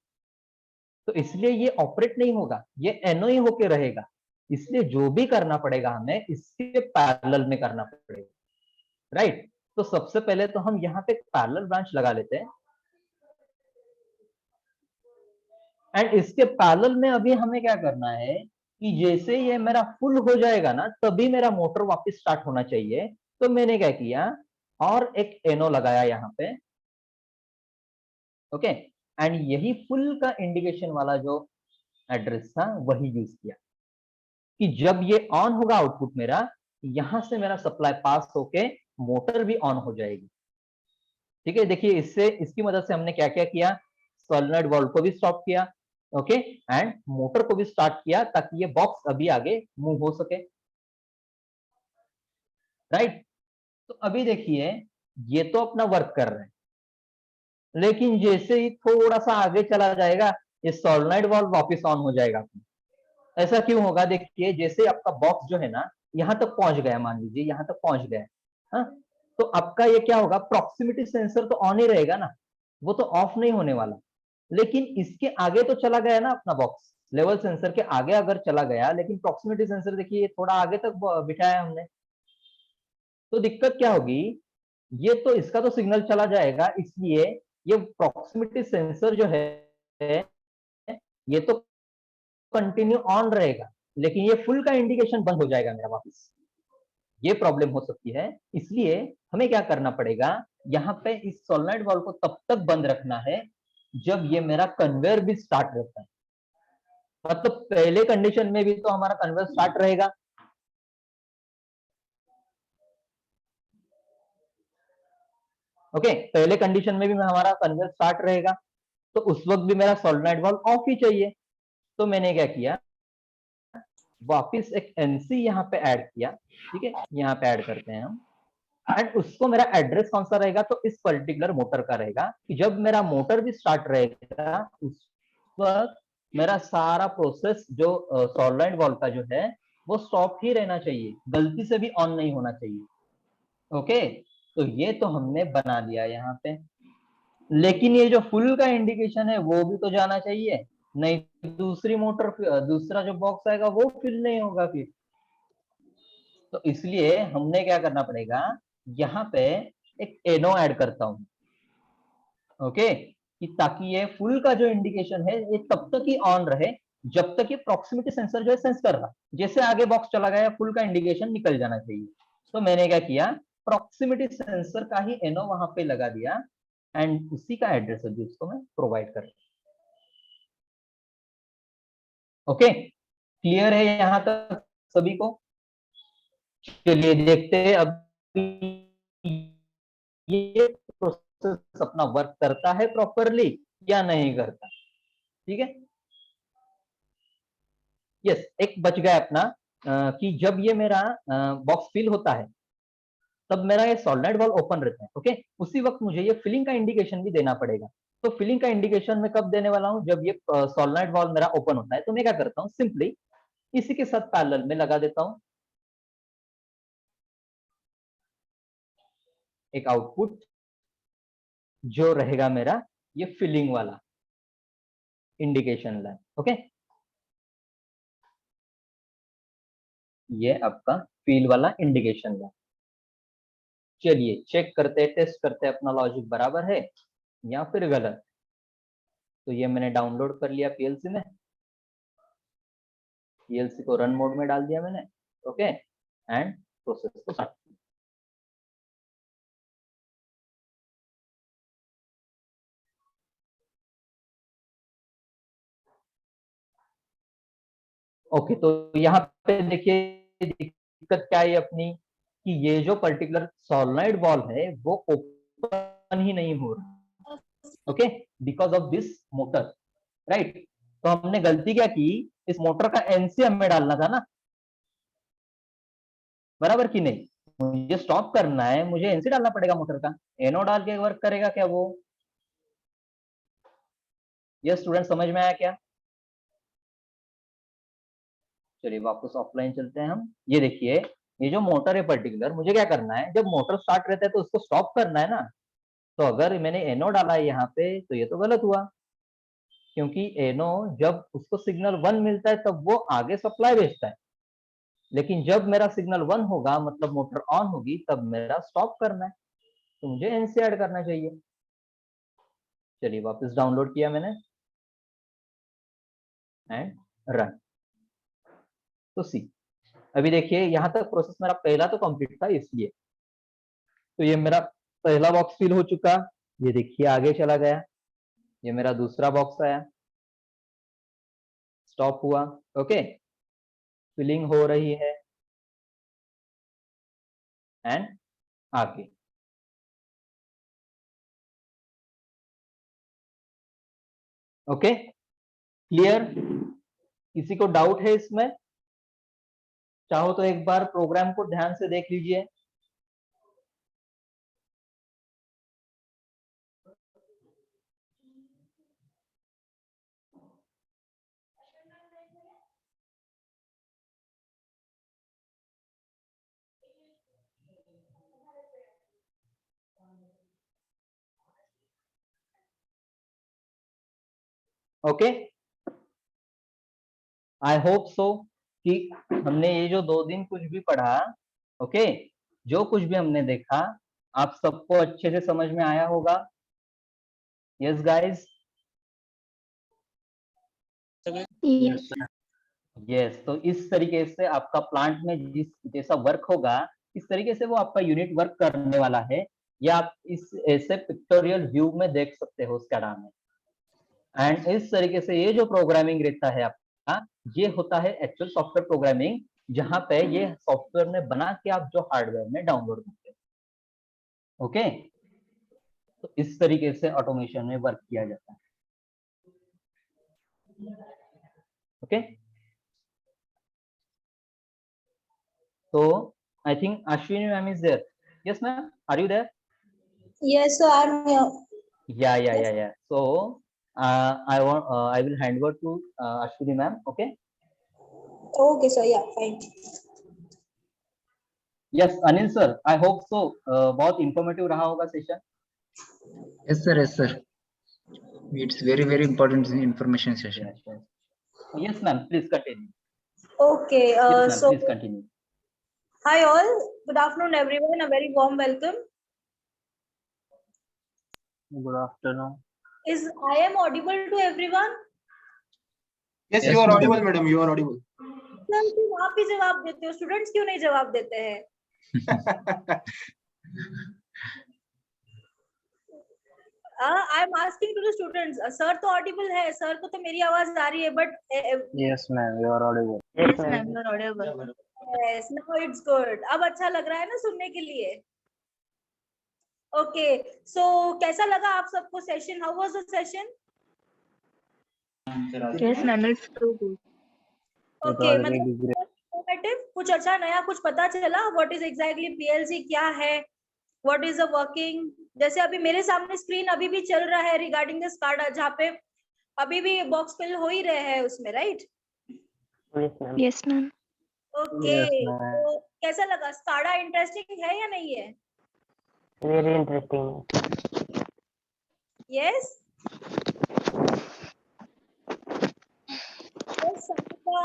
तो इसलिए ये ऑपरेट नहीं होगा, ये एनो ही होके रहेगा। इसलिए जो भी करना पड़ेगा हमें इसके पैरेलल में करना पड़ेगा, राइट? तो सबसे पहले तो हम यहाँ पे पैरेलल ब्रांच लगा लेते हैं, एंड इसके पैरेलल में अभी हमें क्या करना है कि जैसे ये मेरा फुल हो जाएगा ना, तभी मेरा मोटर वापस स्टार्ट होना चाहिए। तो मैंने क्या किया, और एक एनो लगाया यहाँ पे, ओके, एंड यही फुल का इंडिकेशन वाला जो एड्रेस था वही यूज किया, कि जब ये ऑन होगा आउटपुट मेरा, यहां से मेरा सप्लाई पास होके मोटर भी ऑन हो जाएगी। ठीक है, देखिए इससे, इसकी मदद से हमने क्या क्या किया, सोलेनॉइड वाल्व को भी स्टॉप किया, ओके, एंड मोटर को भी स्टार्ट किया ताकि ये बॉक्स अभी आगे मूव हो सके, राइट? तो अभी देखिए ये तो अपना वर्क कर रहे हैं, लेकिन जैसे ही थोड़ा सा आगे चला जाएगा, ये सोलेनॉइड वाल्व वापस ऑन हो जाएगा। ऐसा क्यों होगा? देखिए जैसे आपका बॉक्स जो है ना यहां तक पहुंच गया, मान लीजिए यहां तक पहुंच गया, हाँ, तो आपका ये क्या होगा, प्रॉक्सिमिटी सेंसर तो ऑन ही रहेगा ना, वो तो ऑफ नहीं होने वाला। लेकिन इसके आगे तो चला गया ना अपना बॉक्स, लेवल सेंसर के आगे अगर चला गया, लेकिन प्रॉक्सिमिटी सेंसर देखिए थोड़ा आगे तक बिठाया हमने, तो दिक्कत क्या होगी, ये तो इसका तो सिग्नल चला जाएगा, इसलिए ये प्रॉक्सिमिटी सेंसर जो है ये तो कंटिन्यू ऑन रहेगा, लेकिन ये फुल का इंडिकेशन बंद हो जाएगा मेरा वापस। ये प्रॉब्लम हो सकती है, इसलिए हमें क्या करना पड़ेगा, यहाँ पे इस सोलेनॉइड वाल्व को तब तक बंद रखना है जब ये मेरा कन्वेयर भी स्टार्ट रहता है। मतलब पहले कंडीशन में भी तो हमारा कन्वेयर स्टार्ट रहेगा, ओके, पहले कंडीशन में भी हमारा कन्वेयर स्टार्ट रहेगा, तो उस वक्त भी मेरा सोलेनॉइड वाल्व ऑफ ही चाहिए। तो मैंने क्या किया, वापस एक एनसी यहाँ पे ऐड किया, ठीक है, यहाँ पे ऐड करते हैं हम, एंड उसको मेरा एड्रेस कौन सा रहेगा, तो इस पर्टिकुलर मोटर का रहेगा, कि जब मेरा मोटर भी स्टार्ट रहेगा उस वक्त मेरा सारा प्रोसेस जो सोलेनॉइड वाल्व का जो है वो स्टॉप ही रहना चाहिए, गलती से भी ऑन नहीं होना चाहिए। ओके, तो ये तो हमने बना लिया यहाँ पे, लेकिन ये जो फुल का इंडिकेशन है वो भी तो जाना चाहिए, नहीं दूसरी मोटर, दूसरा जो बॉक्स आएगा वो फिल नहीं होगा फिर। तो इसलिए हमने क्या करना पड़ेगा, यहाँ पे एक एनो ऐड करता हूं, ओके, कि ताकि ये फुल का जो इंडिकेशन है ये तब तक ही ऑन रहे जब तक ये प्रॉक्सिमिटी सेंसर जो है सेंस कर रहा, जैसे आगे बॉक्स चला गया फुल का इंडिकेशन निकल जाना चाहिए। तो मैंने क्या किया, प्रॉक्सिमिटी सेंसर का ही एनो वहां पे लगा दिया एंड उसी का एड्रेस अभी उसको मैं प्रोवाइड कर। ओके, क्लियर है यहाँ तक सभी को? चलिए देखते हैं अब ये प्रोसेस अपना वर्क करता है प्रॉपरली या नहीं करता। ठीक है, यस, एक बच गया अपना कि जब ये मेरा बॉक्स फिल होता है तब मेरा ये सॉलिनॉइड वॉल्व ओपन रहता है। ओके, उसी वक्त मुझे ये फिलिंग का इंडिकेशन भी देना पड़ेगा। तो फिलिंग का इंडिकेशन मैं कब देने वाला हूं? जब ये सॉलिनॉइड वॉल्व मेरा ओपन होता है। तो मैं क्या करता हूँ, सिंपली इसी के साथ पैरेलल में लगा देता हूं एक आउटपुट जो रहेगा मेरा ये फिलिंग वाला इंडिकेशन लाइन। ओके, ये आपका फील वाला इंडिकेशन लाइन। चलिए चेक करते हैं, टेस्ट करते हैं अपना लॉजिक बराबर है या फिर गलत। तो ये मैंने डाउनलोड कर लिया पीएलसी में, पीएलसी को रन मोड में डाल दिया मैंने। ओके, एंड प्रोसेस को स्टार्ट। ओके, तो यहाँ पे देखिए दिक्कत क्या है अपनी कि ये जो पर्टिकुलर सॉलिनॉइड वॉल्व है वो ओपन ही नहीं हो रहा। Okay, because of this motor, right. तो हमने गलती क्या की, इस मोटर का एनसी हमें डालना था ना, बराबर कि नहीं? मुझे स्टॉप करना है, मुझे एनसी डालना पड़ेगा मोटर का। एनो डाल के वर्क करेगा क्या वो? ये स्टूडेंट समझ में आया क्या? चलिए वापस ऑफलाइन चलते हैं हम। ये देखिए, ये जो मोटर है पर्टिकुलर, मुझे क्या करना है, जब मोटर स्टार्ट रहता है तो उसको स्टॉप करना है ना। तो अगर मैंने एनो डाला है यहाँ पे तो ये तो गलत हुआ, क्योंकि एनो जब उसको सिग्नल 1 मिलता है तब वो आगे सप्लाई भेजता है, लेकिन जब मेरा सिग्नल 1 होगा मतलब मोटर ऑन होगी तब मेरा स्टॉप करना है, तो मुझे एनसी ऐड करना चाहिए। चलिए वापस डाउनलोड किया मैंने एंड रन। तो सी, अभी देखिए यहाँ तक प्रोसेस मेरा पहला तो कंप्लीट था, इसलिए तो ये मेरा पहला बॉक्स फिल हो चुका। ये देखिए आगे चला गया, ये मेरा दूसरा बॉक्स आया, स्टॉप हुआ। ओके, फिलिंग हो रही है एंड आगे। Okay, clear? किसी को डाउट है इसमें? चाहो तो एक बार प्रोग्राम को ध्यान से देख लीजिए। ओके, आई होप सो कि हमने ये जो 2 दिन कुछ भी पढ़ा, ओके, जो कुछ भी हमने देखा आप सबको अच्छे से समझ में आया होगा। Yes guys? Yes. यस, तो इस तरीके से आपका प्लांट में जिस जैसा वर्क होगा इस तरीके से वो आपका यूनिट वर्क करने वाला है, या आप इस ऐसे पिक्टोरियल व्यू में देख सकते हो स्कैडा में। एंड इस तरीके से ये जो प्रोग्रामिंग रहता है आपका, ये होता है एक्चुअल सॉफ्टवेयर प्रोग्रामिंग, जहां पे ये सॉफ्टवेयर में बना के आप जो हार्डवेयर में डाउनलोड करते हो। ओके, तो इस तरीके से ऑटोमेशन में वर्क किया जाता है। ओके, तो I think Ashwini ma'am is there. Yes ma'am, are you there? Yes, so I'm here. Yeah. So I will hand over to Ashwini ma'am. Okay. Okay, so yeah, fine. Yes, Anil sir, I hope so. बहुत informative रहा होगा session. Yes sir. It's very important information session. Yes ma'am, please continue. Okay, Yes ma'am, so please continue. hi all. Good afternoon, everyone. A very warm welcome. Good afternoon. Is I am audible to everyone? Yes, Yes, you are madam. audible, madam. You are audible. Sir, तुम आप ही जवाब देते हो, students क्यों नहीं जवाब देते हैं? I'm asking to the students. Sir तो audible है. Sir को तो मेरी आवाज आ रही है, but Yes, ma'am. You are audible. Yes, ma'am. You are audible. yes, now it's good. अब अच्छा लग रहा है ना सुनने के लिए? Okay, so कैसा लगा आप सबको session? How was the session? Yes, ma'am. It's too good. Okay, was really मतलब informative, कुछ अच्छा नया कुछ पता चला? What is exactly PLC क्या है? What is the working? जैसे अभी मेरे सामने स्क्रीन अभी भी चल रहा है रिगार्डिंग द SCADA, जहाँ पे अभी भी बॉक्स फिल हो ही रहे हैं उसमें, right? Yes, ma'am. Okay, Yes, ma'am. तो कैसा लगा? SCADA इंटरेस्टिंग है या नहीं है? Very interesting. Yes, Savita,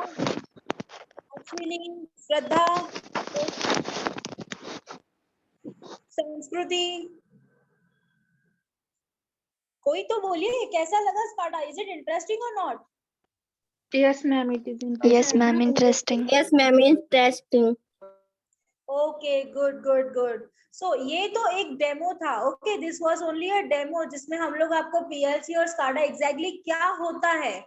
Ashwini, Shraddha, Sanskriti, कोई तो बोलिए कैसा लगा SCADA? इज इट इंटरेस्टिंग और not? Yes, ma'am. It is interesting. Yes, ma'am. Interesting. Yes, ma'am. Interesting. Okay, good good good. So ये तो एक डेमो था. Okay, this was only a demo जिसमें हम लोग आपको पीएलसी और SCADA एग्जैक्टली क्या होता है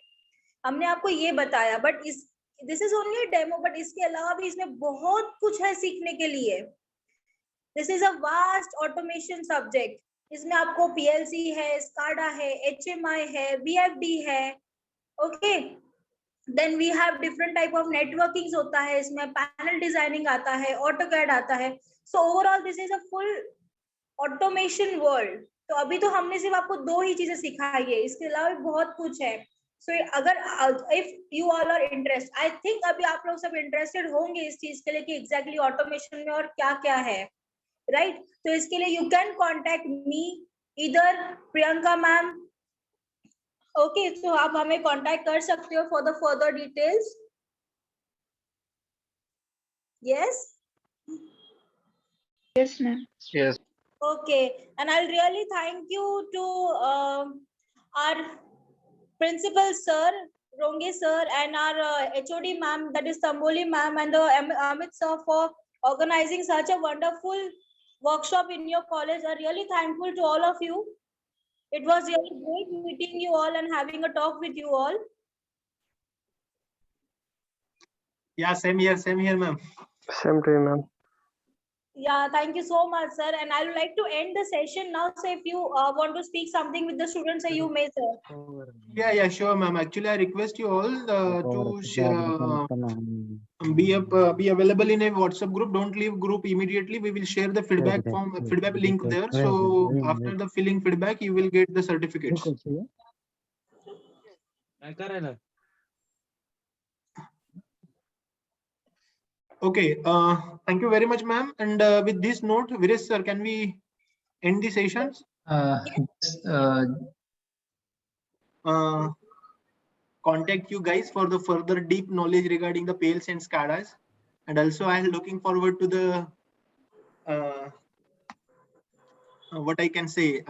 हमने आपको ये बताया. But this is only a demo, but इसके अलावा भी इसमें बहुत कुछ है सीखने के लिए. This is a vast automation subject. इसमें आपको पीएलसी है, SCADA है, HMI है, VFD है. Okay, then we have different type of networking होता है इसमें, पैनल डिजाइनिंग आता है, ऑटोकैड आता है. So overall this is a full automation world. तो अभी तो हमने सिर्फ आपको 2 ही चीजें सिखाई है, इसके अलावा भी बहुत कुछ है. सो अगर if you all are interest, I think अभी आप लोग सब इंटरेस्टेड होंगे इस चीज के लिए कि एग्जैक्टली ऑटोमेशन में और क्या क्या है, राइट? तो इसके लिए यू कैन कॉन्टेक्ट मी, इधर प्रियंका मैम. ओके, तो आप हमें कांटेक्ट कर सकते हो for the further details. Yes, Yes, ma'am. Yes. okay, and I'll really thank you to our principal sir Ronge sir and our HOD ma'am, that is Tamboli ma'am, and the Amit sir for organizing such a wonderful workshop in your college. I'm really thankful to all of you. It was really great meeting you all and having a talk with you all. Yeah, same here, ma'am. Same to you, ma'am. Yeah, thank you so much, sir. And I would like to end the session now. So if you want to speak something with the students, you may, sir. Yeah, sure, ma'am. Actually, I request you all to be available in a WhatsApp group. Don't leave group immediately. We will share the feedback link there. So after the filling feedback, you will get the certificates. Okay. Thank you very much, ma'am. And with this note, Viresh sir, can we end the sessions? Contact you guys for the further deep knowledge regarding the PLC and SCADAs. And also I am looking forward to the what I can say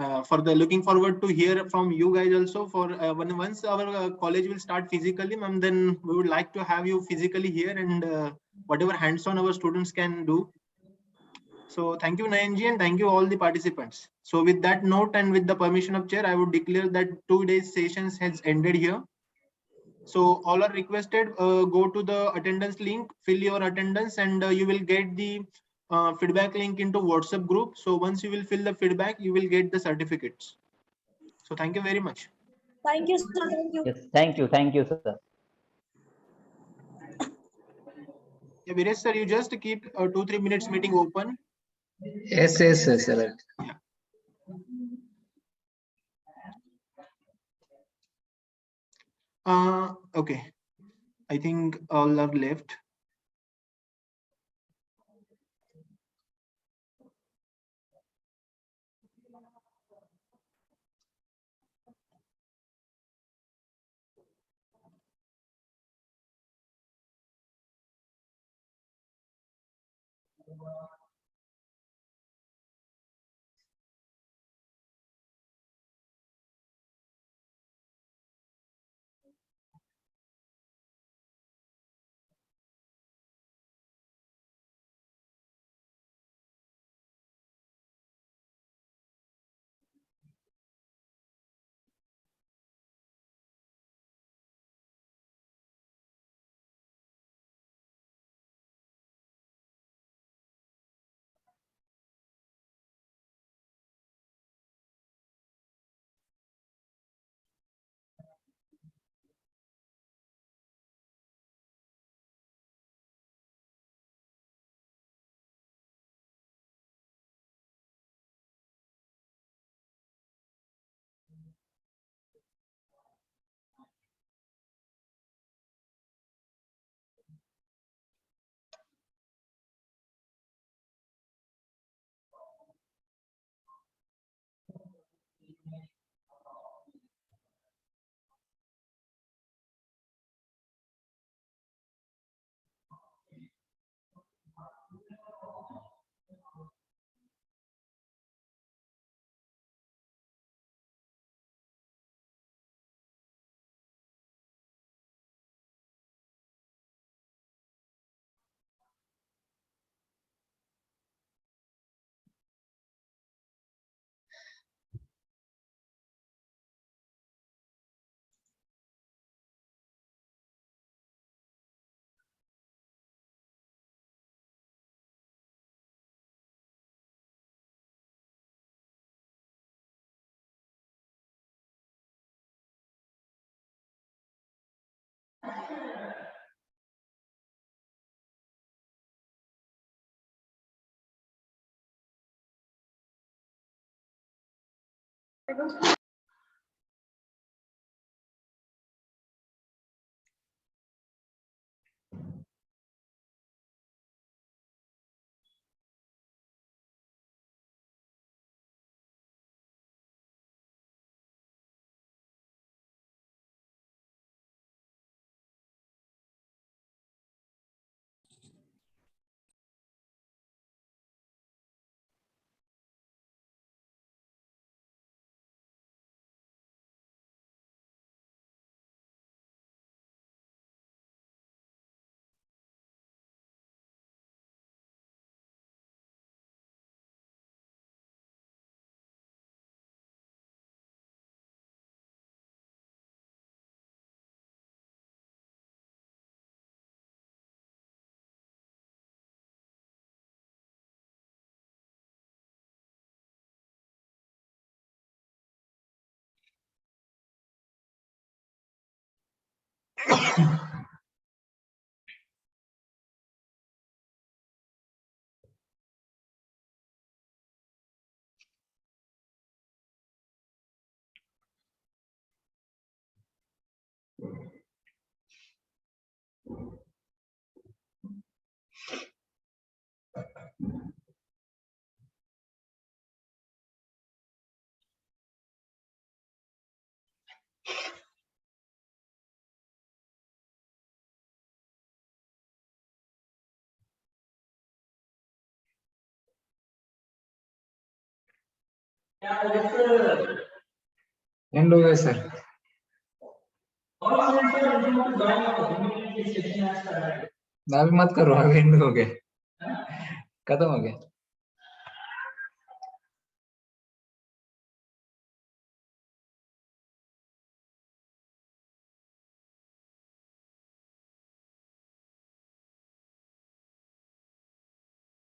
looking forward to hear from you guys also for once our college will start physically, ma'am, then we would like to have you physically here and whatever hands-on our students can do. So thank you, Nayanji, and thank you all the participants. So with that note and with the permission of chair, I would declare that 2 days sessions has ended here. So all are requested, go to the attendance link, fill your attendance, and you will get the feedback link into WhatsApp group. So once you will fill the feedback, you will get the certificates. So thank you very much. Thank you, sir. Thank you. Yes, thank you, sir. Yeah, Viresh sir, you just keep 2-3 minutes meeting open. Yes, sir. Okay, I think all are left. And हो गया sir. ना भी मत करो, अभी and हो गया, खत्म हो गया।